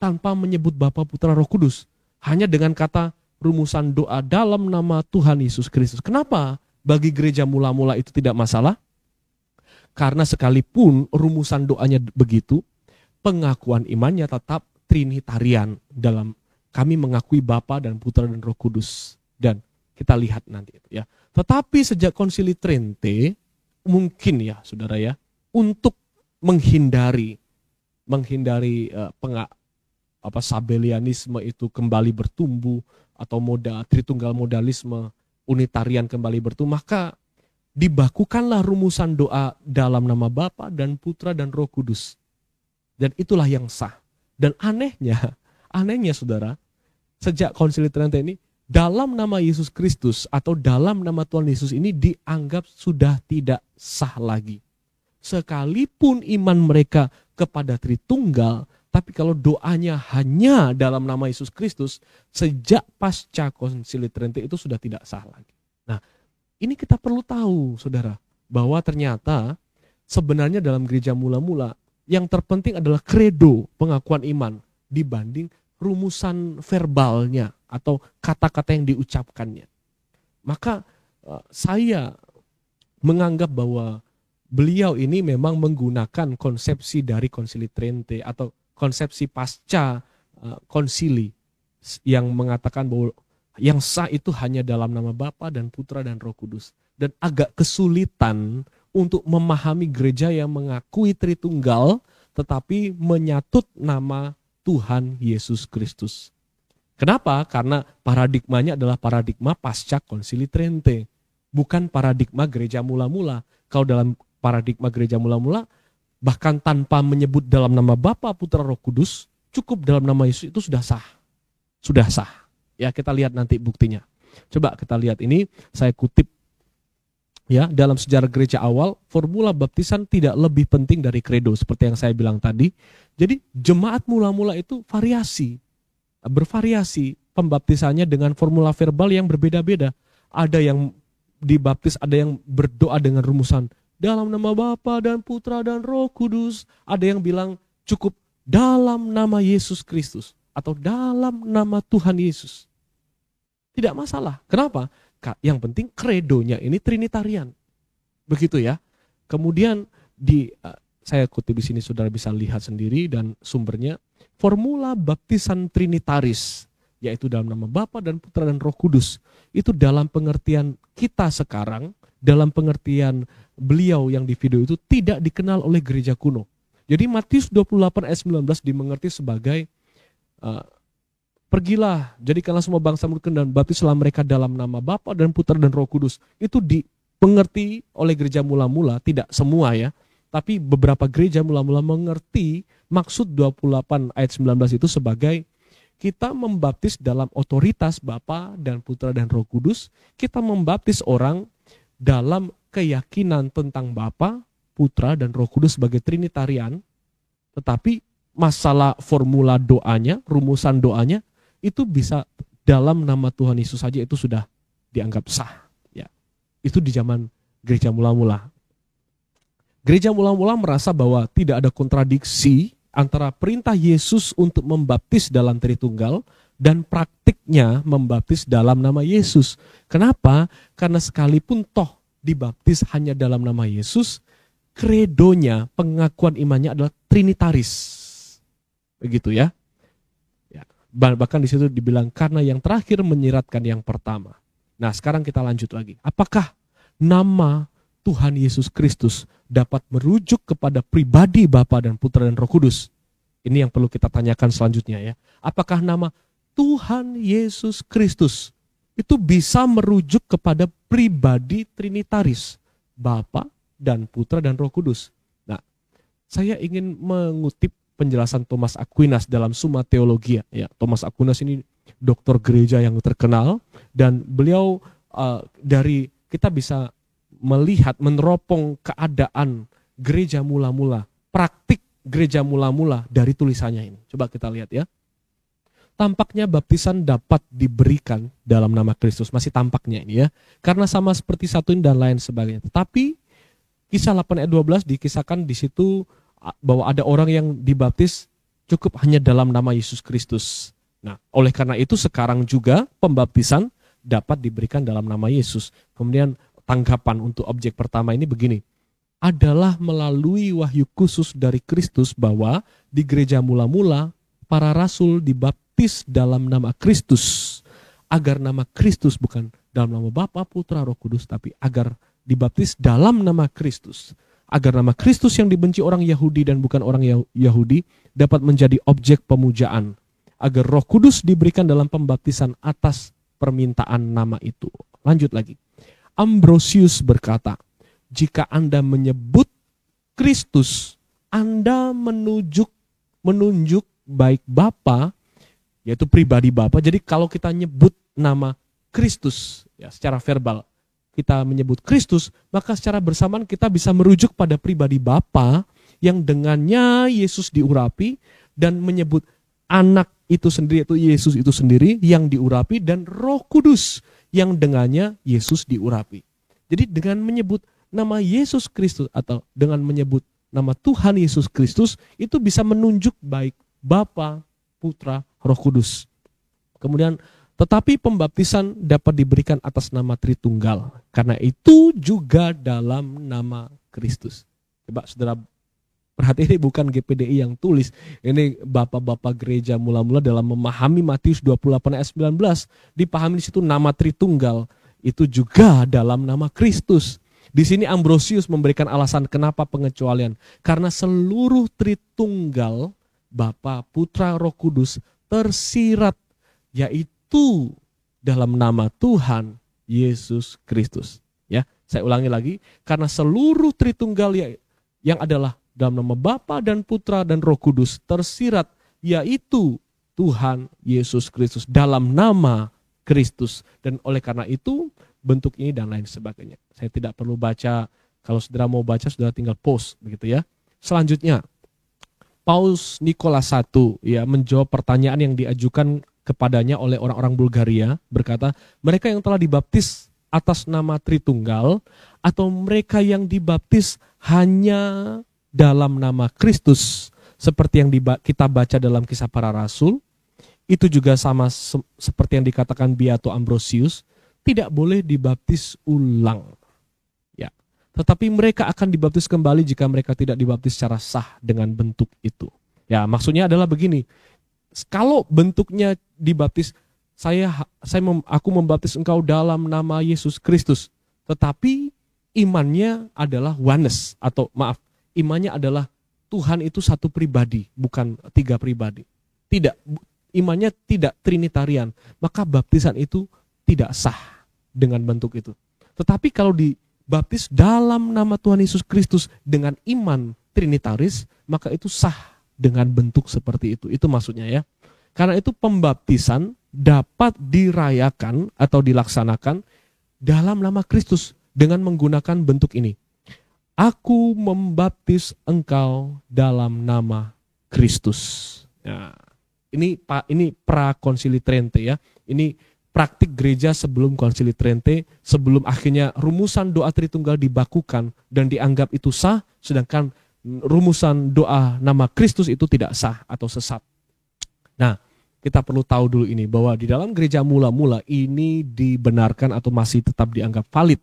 Tanpa menyebut Bapa, Putra, Roh Kudus. Hanya dengan kata rumusan doa dalam nama Tuhan Yesus Kristus. Kenapa bagi gereja mula-mula itu tidak masalah? Karena sekalipun rumusan doanya begitu, pengakuan imannya tetap trinitarian. Dalam kami mengakui Bapa dan Putra dan Roh Kudus. Dan kita lihat nanti itu ya. Tetapi sejak Konsili Trente, mungkin ya saudara ya, untuk menghindari sabelianisme itu kembali bertumbuh, atau tritunggal modalisme, unitarian kembali bertumbuh, maka dibakukanlah rumusan doa dalam nama Bapa dan Putra dan Roh Kudus. Dan itulah yang sah. Dan anehnya saudara, sejak Konsili Trente ini, dalam nama Yesus Kristus atau dalam nama Tuhan Yesus ini dianggap sudah tidak sah lagi. Sekalipun iman mereka kepada Tritunggal, tapi kalau doanya hanya dalam nama Yesus Kristus, sejak pasca Konsili Trente itu sudah tidak sah lagi. Nah, ini kita perlu tahu, saudara, bahwa ternyata sebenarnya dalam gereja mula-mula yang terpenting adalah kredo pengakuan iman dibanding rumusan verbalnya atau kata-kata yang diucapkannya. Maka saya menganggap bahwa beliau ini memang menggunakan konsepsi dari Konsili Trente atau konsepsi pasca konsili yang mengatakan bahwa yang sah itu hanya dalam nama Bapa dan Putra dan Roh Kudus. Dan agak kesulitan untuk memahami gereja yang mengakui Tritunggal tetapi menyatut nama Tuhan Yesus Kristus. Kenapa? Karena paradigmanya adalah paradigma pasca Konsili Trente, bukan paradigma gereja mula-mula. Kalau dalam paradigma gereja mula-mula, bahkan tanpa menyebut dalam nama Bapa, Putra, Roh Kudus, cukup dalam nama Yesus itu sudah sah. Sudah sah. Ya, kita lihat nanti buktinya. Coba kita lihat ini, saya kutip ya, dalam sejarah gereja awal, formula baptisan tidak lebih penting dari kredo seperti yang saya bilang tadi. Jadi jemaat mula-mula itu bervariasi pembaptisannya dengan formula verbal yang berbeda-beda. Ada yang dibaptis, ada yang berdoa dengan rumusan dalam nama Bapa dan Putra dan Roh Kudus. Ada yang bilang cukup dalam nama Yesus Kristus atau dalam nama Tuhan Yesus. Tidak masalah. Kenapa? Yang penting kredonya ini Trinitarian. Begitu ya. Kemudian saya kutip di sini, saudara bisa lihat sendiri dan sumbernya, formula baptisan Trinitaris, yaitu dalam nama Bapa dan Putra dan Roh Kudus. Itu dalam pengertian kita sekarang, dalam pengertian beliau yang di video itu tidak dikenal oleh gereja kuno. Jadi Matius 28 ayat 19 dimengerti sebagai pergilah, jadikanlah semua bangsa murid dan baptislah mereka dalam nama Bapa dan Putra dan Roh Kudus. Itu dimengerti oleh gereja mula-mula, tidak semua ya. Tapi beberapa gereja mula-mula mengerti maksud 28 ayat 19 itu sebagai kita membaptis dalam otoritas Bapa dan Putra dan Roh Kudus. Kita membaptis orang dalam keyakinan tentang Bapa, Putra dan Roh Kudus sebagai Trinitarian. Tetapi masalah formula doanya, rumusan doanya itu bisa dalam nama Tuhan Yesus saja, itu sudah dianggap sah. Ya, itu di zaman gereja mula-mula. Gereja mula-mula merasa bahwa tidak ada kontradiksi antara perintah Yesus untuk membaptis dalam Tritunggal dan praktiknya membaptis dalam nama Yesus. Kenapa? Karena sekalipun toh dibaptis hanya dalam nama Yesus, kredonya, pengakuan imannya adalah Trinitaris. Begitu ya. Bahkan di situ dibilang karena yang terakhir menyiratkan yang pertama. Nah, sekarang kita lanjut lagi. Apakah nama Tuhan Yesus Kristus dapat merujuk kepada pribadi Bapa dan Putra dan Roh Kudus? Ini yang perlu kita tanyakan selanjutnya ya. Apakah nama Tuhan Yesus Kristus itu bisa merujuk kepada pribadi Trinitaris, Bapa dan Putra dan Roh Kudus? Nah, saya ingin mengutip penjelasan Thomas Aquinas dalam Summa Theologia. Ya, Thomas Aquinas ini doktor gereja yang terkenal dan beliau dari kita bisa melihat, meneropong keadaan gereja mula-mula, praktik gereja mula-mula dari tulisannya ini. Coba kita lihat ya. Tampaknya baptisan dapat diberikan dalam nama Kristus. Masih tampaknya ini ya. Karena sama seperti satu ini dan lain sebagainya. Tetapi Kisah 8 ayat 12 dikisahkan di situ bahwa ada orang yang dibaptis cukup hanya dalam nama Yesus Kristus. Nah, oleh karena itu sekarang juga pembaptisan dapat diberikan dalam nama Yesus. Kemudian tanggapan untuk objek pertama ini begini. Adalah melalui wahyu khusus dari Kristus bahwa di gereja mula-mula para rasul dibaptis dalam nama Kristus. Agar nama Kristus bukan dalam nama Bapa, Putra, Roh Kudus, tapi agar dibaptis dalam nama Kristus. Agar nama Kristus yang dibenci orang Yahudi dan bukan orang Yahudi dapat menjadi objek pemujaan. Agar Roh Kudus diberikan dalam pembaptisan atas permintaan nama itu. Lanjut lagi. Ambrosius berkata, jika Anda menyebut Kristus, Anda menunjuk baik Bapa, yaitu pribadi Bapa. Jadi kalau kita nyebut nama Kristus ya secara verbal, kita menyebut Kristus, maka secara bersamaan kita bisa merujuk pada pribadi Bapa yang dengannya Yesus diurapi dan menyebut anak itu sendiri, yaitu Yesus itu sendiri yang diurapi, dan Roh Kudus yang dengannya Yesus diurapi. Jadi dengan menyebut nama Yesus Kristus atau dengan menyebut nama Tuhan Yesus Kristus itu bisa menunjuk baik Bapa, Putra, Roh Kudus. Kemudian tetapi pembaptisan dapat diberikan atas nama Tritunggal. Karena itu juga dalam nama Kristus. Coba saudara perhatikan, ini bukan GPDI yang tulis. Ini bapak-bapak gereja mula-mula dalam memahami Matius 28 ayat 19. Dipahami di situ nama Tritunggal. Itu juga dalam nama Kristus. Di sini Ambrosius memberikan alasan kenapa pengecualian. Karena seluruh Tritunggal, Bapa, Putra, Roh Kudus tersirat, yaitu dalam nama Tuhan Yesus Kristus. Ya, saya ulangi lagi, karena seluruh Tritunggal yang adalah dalam nama Bapa dan Putra dan Roh Kudus tersirat, yaitu Tuhan Yesus Kristus dalam nama Kristus. Dan oleh karena itu bentuk ini dan lain sebagainya. Saya tidak perlu baca, kalau saudara mau baca saudara tinggal pause begitu ya. Selanjutnya Paus Nikolas I ya menjawab pertanyaan yang diajukan kepadanya oleh orang-orang Bulgaria, berkata, mereka yang telah dibaptis atas nama Tritunggal atau mereka yang dibaptis hanya dalam nama Kristus seperti yang kita baca dalam Kisah Para Rasul, itu juga sama seperti yang dikatakan Beato Ambrosius, tidak boleh dibaptis ulang. Ya. Tetapi mereka akan dibaptis kembali jika mereka tidak dibaptis secara sah dengan bentuk itu. Ya, maksudnya adalah begini. Kalau bentuknya dibaptis, aku membaptis engkau dalam nama Yesus Kristus. Tetapi imannya adalah oneness, imannya adalah Tuhan itu satu pribadi, bukan tiga pribadi. Tidak, imannya tidak trinitarian, maka baptisan itu tidak sah dengan bentuk itu. Tetapi kalau dibaptis dalam nama Tuhan Yesus Kristus dengan iman trinitaris, maka itu sah dengan bentuk seperti itu. Itu maksudnya ya. Karena itu pembaptisan dapat dirayakan atau dilaksanakan dalam nama Kristus dengan menggunakan bentuk ini. Aku membaptis engkau dalam nama Kristus. Ya, ini pra Konsili Trente ya. Ini praktik gereja sebelum Konsili Trente, sebelum akhirnya rumusan doa Tritunggal dibakukan dan dianggap itu sah, sedangkan rumusan doa nama Kristus itu tidak sah atau sesat. Nah, kita perlu tahu dulu ini bahwa di dalam gereja mula-mula ini dibenarkan atau masih tetap dianggap valid.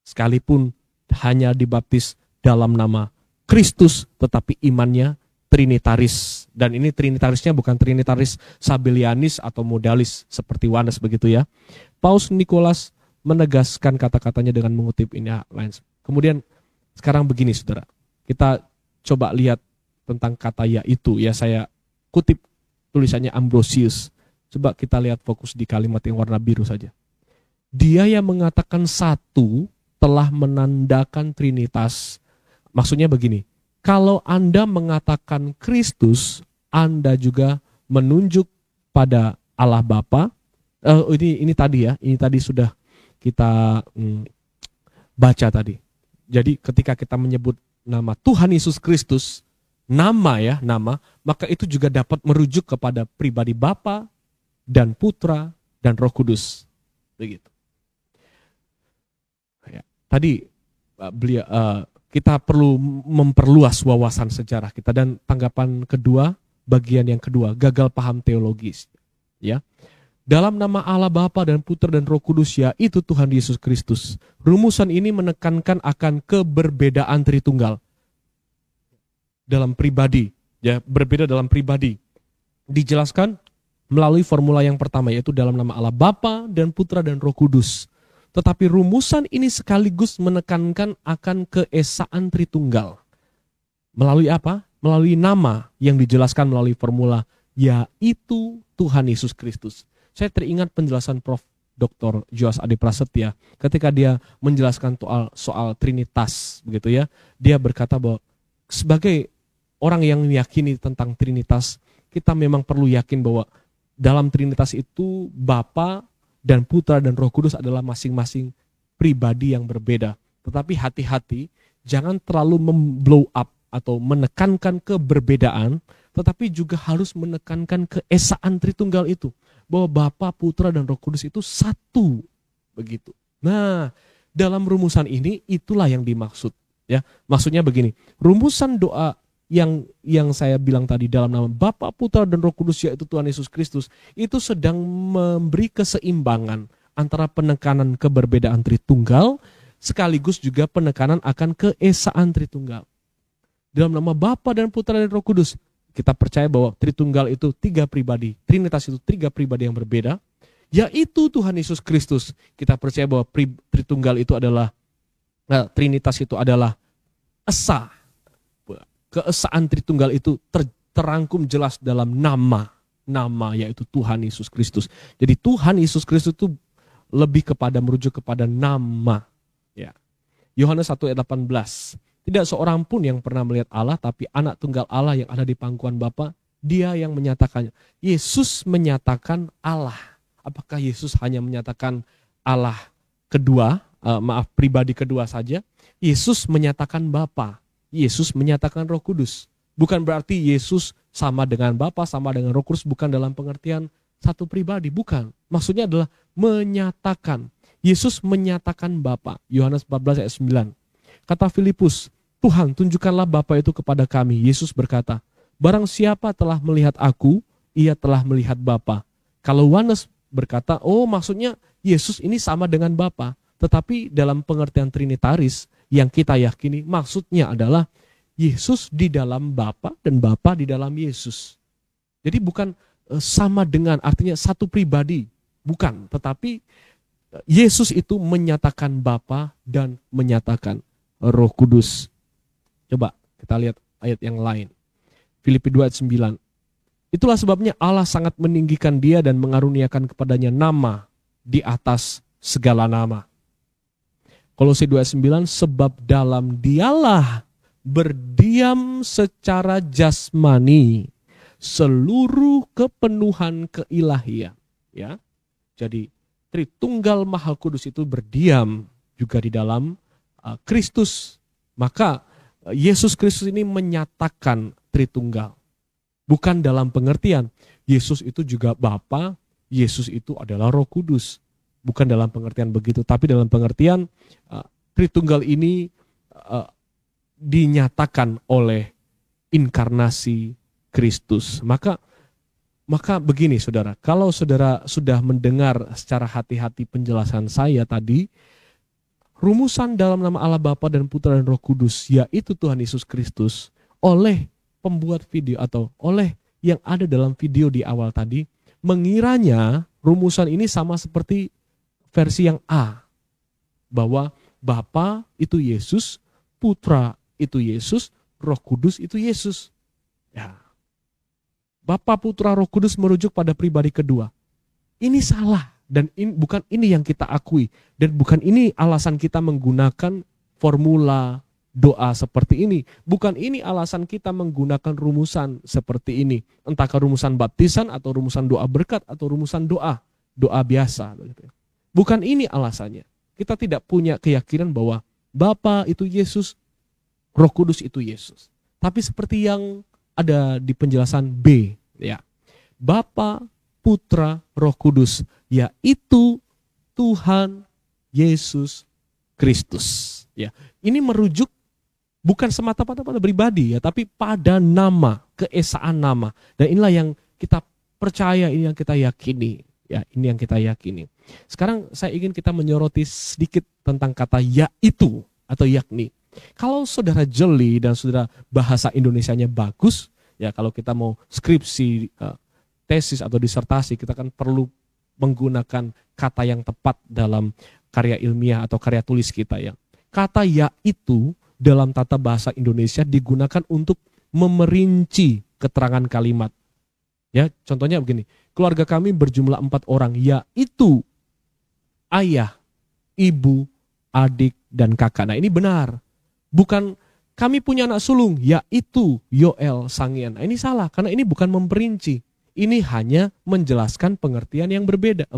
Sekalipun hanya dibaptis dalam nama Kristus, tetapi imannya trinitaris. Dan ini trinitarisnya bukan trinitaris sabelianis atau modalis seperti Oneness begitu ya. Paus Nikolas menegaskan kata-katanya dengan mengutip ini lain. Kemudian sekarang begini saudara, kita coba lihat tentang kata yaitu ya, saya kutip tulisannya Ambrosius. Coba kita lihat fokus di kalimat yang warna biru saja. Dia yang mengatakan satu telah menandakan Trinitas. Maksudnya begini, kalau Anda mengatakan Kristus, Anda juga menunjuk pada Allah Bapa. Ini tadi ya, ini tadi sudah kita baca tadi. Jadi ketika kita menyebut nama Tuhan Yesus Kristus, nama, maka itu juga dapat merujuk kepada pribadi Bapa dan Putra dan Roh Kudus. Begitu. Tadi kita perlu memperluas wawasan sejarah kita, dan tanggapan kedua, bagian yang kedua, gagal paham teologis. Ya, dalam nama Allah Bapa dan Putra dan Roh Kudus, yaitu Tuhan Yesus Kristus. Rumusan ini menekankan akan keberbedaan Tritunggal dalam pribadi, ya, berbeda dalam pribadi. Dijelaskan melalui formula yang pertama, yaitu dalam nama Allah Bapa dan Putra dan Roh Kudus. Tetapi rumusan ini sekaligus menekankan akan keesaan Tritunggal. Melalui apa? Melalui nama yang dijelaskan melalui formula, yaitu Tuhan Yesus Kristus. Saya teringat penjelasan Prof. Dr. Joas Adi Prasetya ketika dia menjelaskan soal Trinitas, begitu ya. Dia berkata bahwa sebagai orang yang meyakini tentang Trinitas, kita memang perlu yakin bahwa dalam Trinitas itu Bapa dan Putra dan Roh Kudus adalah masing-masing pribadi yang berbeda. Tetapi hati-hati, jangan terlalu memblow up atau menekankan keberbedaan, tetapi juga harus menekankan keesaan Tritunggal itu. Bahwa Bapa, Putra, dan Roh Kudus itu satu. Begitu. Nah, dalam rumusan ini itulah yang dimaksud. Ya, maksudnya begini, rumusan doa yang saya bilang tadi dalam nama Bapa, Putra, dan Roh Kudus, yaitu Tuhan Yesus Kristus, itu sedang memberi keseimbangan antara penekanan keberbedaan Tritunggal sekaligus juga penekanan akan keesaan Tritunggal. Dalam nama Bapa dan Putra dan Roh Kudus, kita percaya bahwa Tritunggal itu tiga pribadi, Trinitas itu tiga pribadi yang berbeda, yaitu Tuhan Yesus Kristus. Kita percaya bahwa Tritunggal itu adalah, Trinitas itu adalah esa. Keesaan Tritunggal itu terangkum jelas dalam nama yaitu Tuhan Yesus Kristus. Jadi Tuhan Yesus Kristus itu lebih kepada merujuk kepada nama. Ya. Yohanes 1 ayat 18. Tidak seorang pun yang pernah melihat Allah, tapi anak tunggal Allah yang ada di pangkuan Bapa, dia yang menyatakannya. Yesus menyatakan Allah. Apakah Yesus hanya menyatakan Allah pribadi kedua saja? Yesus menyatakan Bapa. Yesus menyatakan Roh Kudus. Bukan berarti Yesus sama dengan Bapa, sama dengan Roh Kudus, bukan dalam pengertian satu pribadi, bukan. Maksudnya adalah menyatakan. Yesus menyatakan Bapa. Yohanes 14 ayat 9. Kata Filipus, Tuhan tunjukkanlah Bapa itu kepada kami. Yesus berkata, barang siapa telah melihat aku, ia telah melihat Bapa. Kalau oneness berkata, oh maksudnya Yesus ini sama dengan Bapa. Tetapi dalam pengertian trinitaris yang kita yakini maksudnya adalah Yesus di dalam Bapa dan Bapa di dalam Yesus. Jadi bukan sama dengan artinya satu pribadi. Bukan, tetapi Yesus itu menyatakan Bapa dan menyatakan Roh Kudus. Coba kita lihat ayat yang lain. Filipi 2 ayat 9. Itulah sebabnya Allah sangat meninggikan dia dan mengaruniakan kepadanya nama di atas segala nama. Kolose 2 ayat 9, sebab dalam dialah berdiam secara jasmani seluruh kepenuhan keilahian. Ya, jadi Tritunggal Maha Kudus itu berdiam juga di dalam Kristus. Maka Yesus Kristus ini menyatakan Tritunggal. Bukan dalam pengertian Yesus itu juga Bapa, Yesus itu adalah Roh Kudus. Bukan dalam pengertian begitu, tapi dalam pengertian Tritunggal ini dinyatakan oleh inkarnasi Kristus. Maka begini saudara, kalau saudara sudah mendengar secara hati-hati penjelasan saya tadi, rumusan dalam nama Allah Bapa dan Putra dan Roh Kudus, yaitu Tuhan Yesus Kristus, oleh pembuat video atau oleh yang ada dalam video di awal tadi, mengiranya rumusan ini sama seperti versi yang A, bahwa Bapa itu Yesus, Putra itu Yesus, Roh Kudus itu Yesus. Ya. Bapa, Putra, Roh Kudus merujuk pada pribadi kedua. Ini salah dan bukan ini yang kita akui dan bukan ini alasan kita menggunakan formula doa seperti ini. Bukan ini alasan kita menggunakan rumusan seperti ini. Entahkah rumusan baptisan atau rumusan doa berkat atau rumusan doa biasa. Bukan ini alasannya. Kita tidak punya keyakinan bahwa Bapa itu Yesus, Roh Kudus itu Yesus. Tapi seperti yang ada di penjelasan B, ya. Bapa, Putra, Roh Kudus, yaitu Tuhan Yesus Kristus. Ya, ini merujuk bukan semata-mata pada pribadi ya, tapi pada nama, keesaan nama. Dan inilah yang kita percaya, ini yang kita yakini. Ya, ini yang kita yakini. Sekarang saya ingin kita menyoroti sedikit tentang kata yaitu atau yakni. Kalau saudara jeli dan saudara bahasa Indonesianya bagus, ya kalau kita mau skripsi, tesis atau disertasi, kita kan perlu menggunakan kata yang tepat dalam karya ilmiah atau karya tulis kita ya. Kata yaitu dalam tata bahasa Indonesia digunakan untuk memerinci keterangan kalimat. Ya, contohnya begini, keluarga kami berjumlah 4 orang, yaitu ayah, ibu, adik, dan kakak. Nah ini benar. Bukan kami punya anak sulung, yaitu Yoel Sangian. Nah, ini salah, karena ini bukan memperinci. Ini hanya menjelaskan pengertian yang berbeda.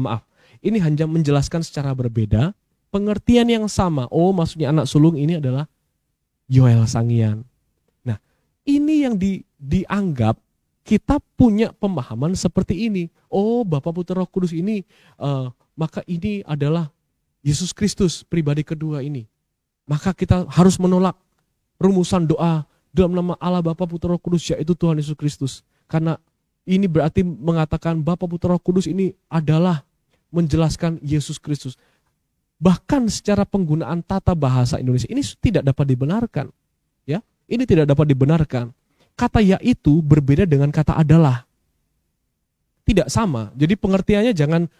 Ini hanya menjelaskan secara berbeda, pengertian yang sama. Oh, maksudnya anak sulung ini adalah Yoel Sangian. Nah, ini yang dianggap kita punya pemahaman seperti ini. Oh, Bapa, Putra, Roh Kudus ini, maka ini adalah Yesus Kristus, pribadi kedua ini. Maka kita harus menolak rumusan doa dalam nama Allah Bapa, Putra, Roh Kudus, yaitu Tuhan Yesus Kristus. Karena ini berarti mengatakan Bapa, Putra, Roh Kudus ini adalah menjelaskan Yesus Kristus. Bahkan secara penggunaan tata bahasa Indonesia ini tidak dapat dibenarkan. Ya, ini tidak dapat dibenarkan. Kata yaitu berbeda dengan kata adalah. Tidak sama. Jadi pengertiannya jangan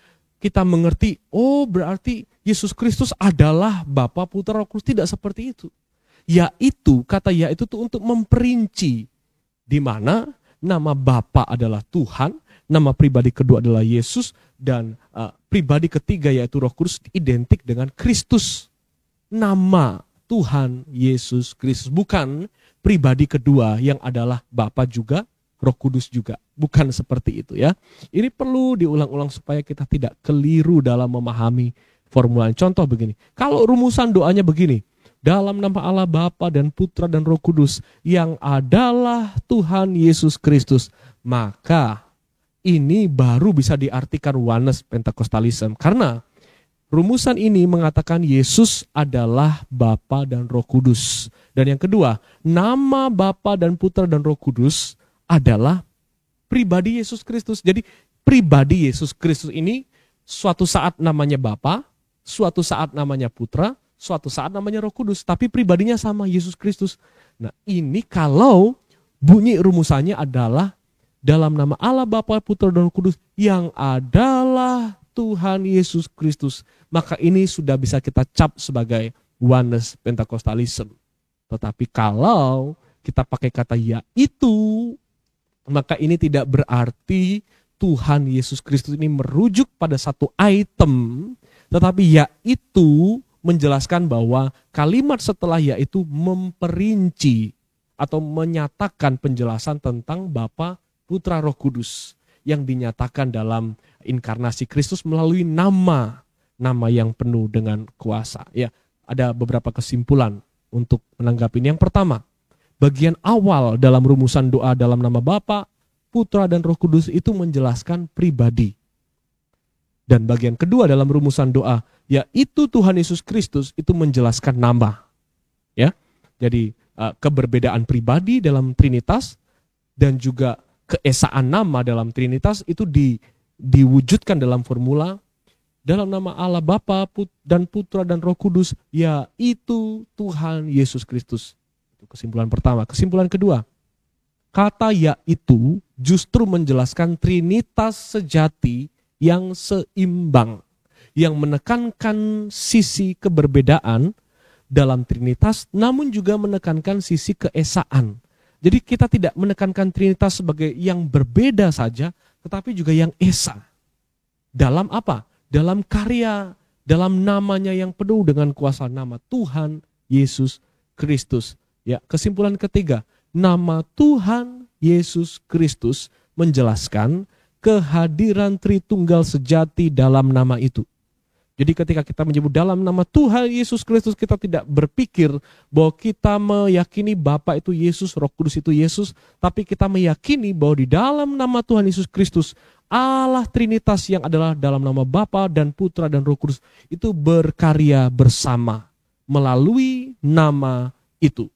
kita mengerti, oh berarti Yesus Kristus adalah Bapa, Putra, Roh Kudus. Tidak seperti itu. Yaitu, kata yaitu itu untuk memperinci. Di mana nama Bapa adalah Tuhan, nama pribadi kedua adalah Yesus, dan pribadi ketiga yaitu Roh Kudus identik dengan Kristus. Nama Tuhan Yesus Kristus, bukan pribadi kedua yang adalah Bapa juga, Roh Kudus juga. Bukan seperti itu ya. Ini perlu diulang-ulang supaya kita tidak keliru dalam memahami formula. Contoh begini, kalau rumusan doanya begini, dalam nama Allah Bapa dan Putra dan Roh Kudus yang adalah Tuhan Yesus Kristus, maka ini baru bisa diartikan oneness Pentecostalism. Karena rumusan ini mengatakan Yesus adalah Bapa dan Roh Kudus. Dan yang kedua, nama Bapa dan Putra dan Roh Kudus adalah pribadi Yesus Kristus. Jadi pribadi Yesus Kristus ini suatu saat namanya Bapa, suatu saat namanya Putra, suatu saat namanya Roh Kudus, tapi pribadinya sama, Yesus Kristus. Nah, ini kalau bunyi rumusannya adalah dalam nama Allah Bapa, Putra, dan Roh Kudus yang adalah Tuhan Yesus Kristus, maka ini sudah bisa kita cap sebagai oneness Pentecostalism. Tetapi kalau kita pakai kata yaitu, maka ini tidak berarti Tuhan Yesus Kristus ini merujuk pada satu item, tetapi yaitu menjelaskan bahwa kalimat setelah yaitu memperinci atau menyatakan penjelasan tentang Bapa, Putra, Roh Kudus yang dinyatakan dalam inkarnasi Kristus melalui nama yang penuh dengan kuasa. Ya, ada beberapa kesimpulan untuk menanggapi ini. Yang pertama, bagian awal dalam rumusan doa dalam nama Bapa, Putra, dan Roh Kudus itu menjelaskan pribadi. Dan bagian kedua dalam rumusan doa, yaitu Tuhan Yesus Kristus, itu menjelaskan nama. Ya, jadi keberbedaan pribadi dalam Trinitas dan juga keesaan nama dalam Trinitas itu diwujudkan dalam formula dalam nama Allah Bapa dan Putra dan Roh Kudus, yaitu Tuhan Yesus Kristus. Itu kesimpulan pertama. Kesimpulan kedua, kata yaitu justru menjelaskan Trinitas sejati yang seimbang, yang menekankan sisi keberbedaan dalam Trinitas, namun juga menekankan sisi keesaan. Jadi kita tidak menekankan Trinitas sebagai yang berbeda saja, tetapi juga yang esa. Dalam apa? Dalam karya, dalam namanya yang penuh dengan kuasa, nama Tuhan Yesus Kristus. Ya, kesimpulan ketiga, nama Tuhan Yesus Kristus menjelaskan kehadiran Tritunggal sejati dalam nama itu. Jadi ketika kita menyebut dalam nama Tuhan Yesus Kristus, kita tidak berpikir bahwa kita meyakini Bapa itu Yesus, Roh Kudus itu Yesus, tapi kita meyakini bahwa di dalam nama Tuhan Yesus Kristus, Allah Trinitas yang adalah dalam nama Bapa dan Putra dan Roh Kudus itu berkarya bersama melalui nama itu.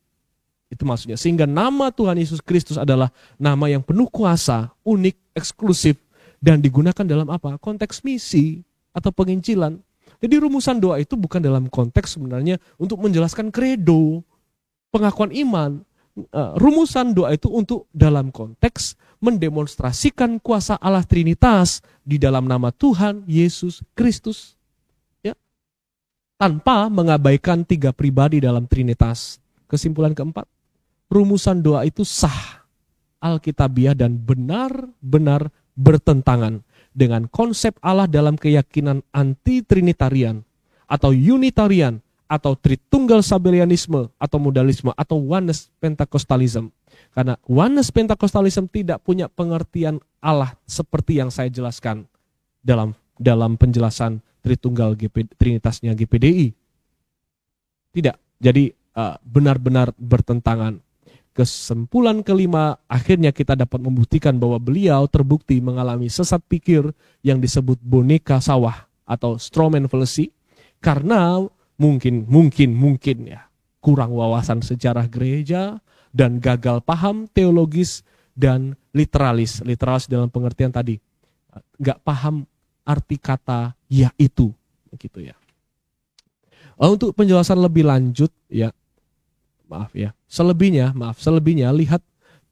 Itu maksudnya. Sehingga nama Tuhan Yesus Kristus adalah nama yang penuh kuasa, unik, eksklusif, dan digunakan dalam apa? Konteks misi atau penginjilan. Jadi rumusan doa itu bukan dalam konteks sebenarnya untuk menjelaskan kredo, pengakuan iman. Rumusan doa itu untuk dalam konteks mendemonstrasikan kuasa Allah Trinitas di dalam nama Tuhan Yesus Kristus. Ya. Tanpa mengabaikan tiga pribadi dalam Trinitas. Kesimpulan keempat, rumusan doa itu sah, alkitabiah, dan benar-benar bertentangan dengan konsep Allah dalam keyakinan anti-trinitarian atau unitarian atau tritunggal sabelianisme atau modalisme atau oneness Pentecostalism. Karena oneness Pentecostalism tidak punya pengertian Allah seperti yang saya jelaskan dalam penjelasan Tritunggal Trinitasnya GPDI. Tidak. Jadi benar-benar bertentangan. Kesimpulan kelima, akhirnya kita dapat membuktikan bahwa beliau terbukti mengalami sesat pikir yang disebut boneka sawah atau strawman fallacy karena mungkin ya kurang wawasan sejarah gereja dan gagal paham teologis dan literalis dalam pengertian tadi, nggak paham arti kata yaitu, gitu ya. Untuk penjelasan lebih lanjut ya. Selebihnya lihat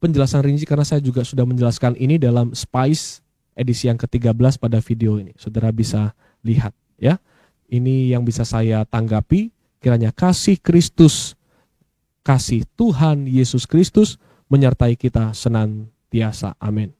penjelasan rinci karena saya juga sudah menjelaskan ini dalam Spice edisi yang ke-13 pada video ini. Saudara bisa lihat ya. Ini yang bisa saya tanggapi, kiranya kasih Kristus, kasih Tuhan Yesus Kristus menyertai kita senantiasa. Amin.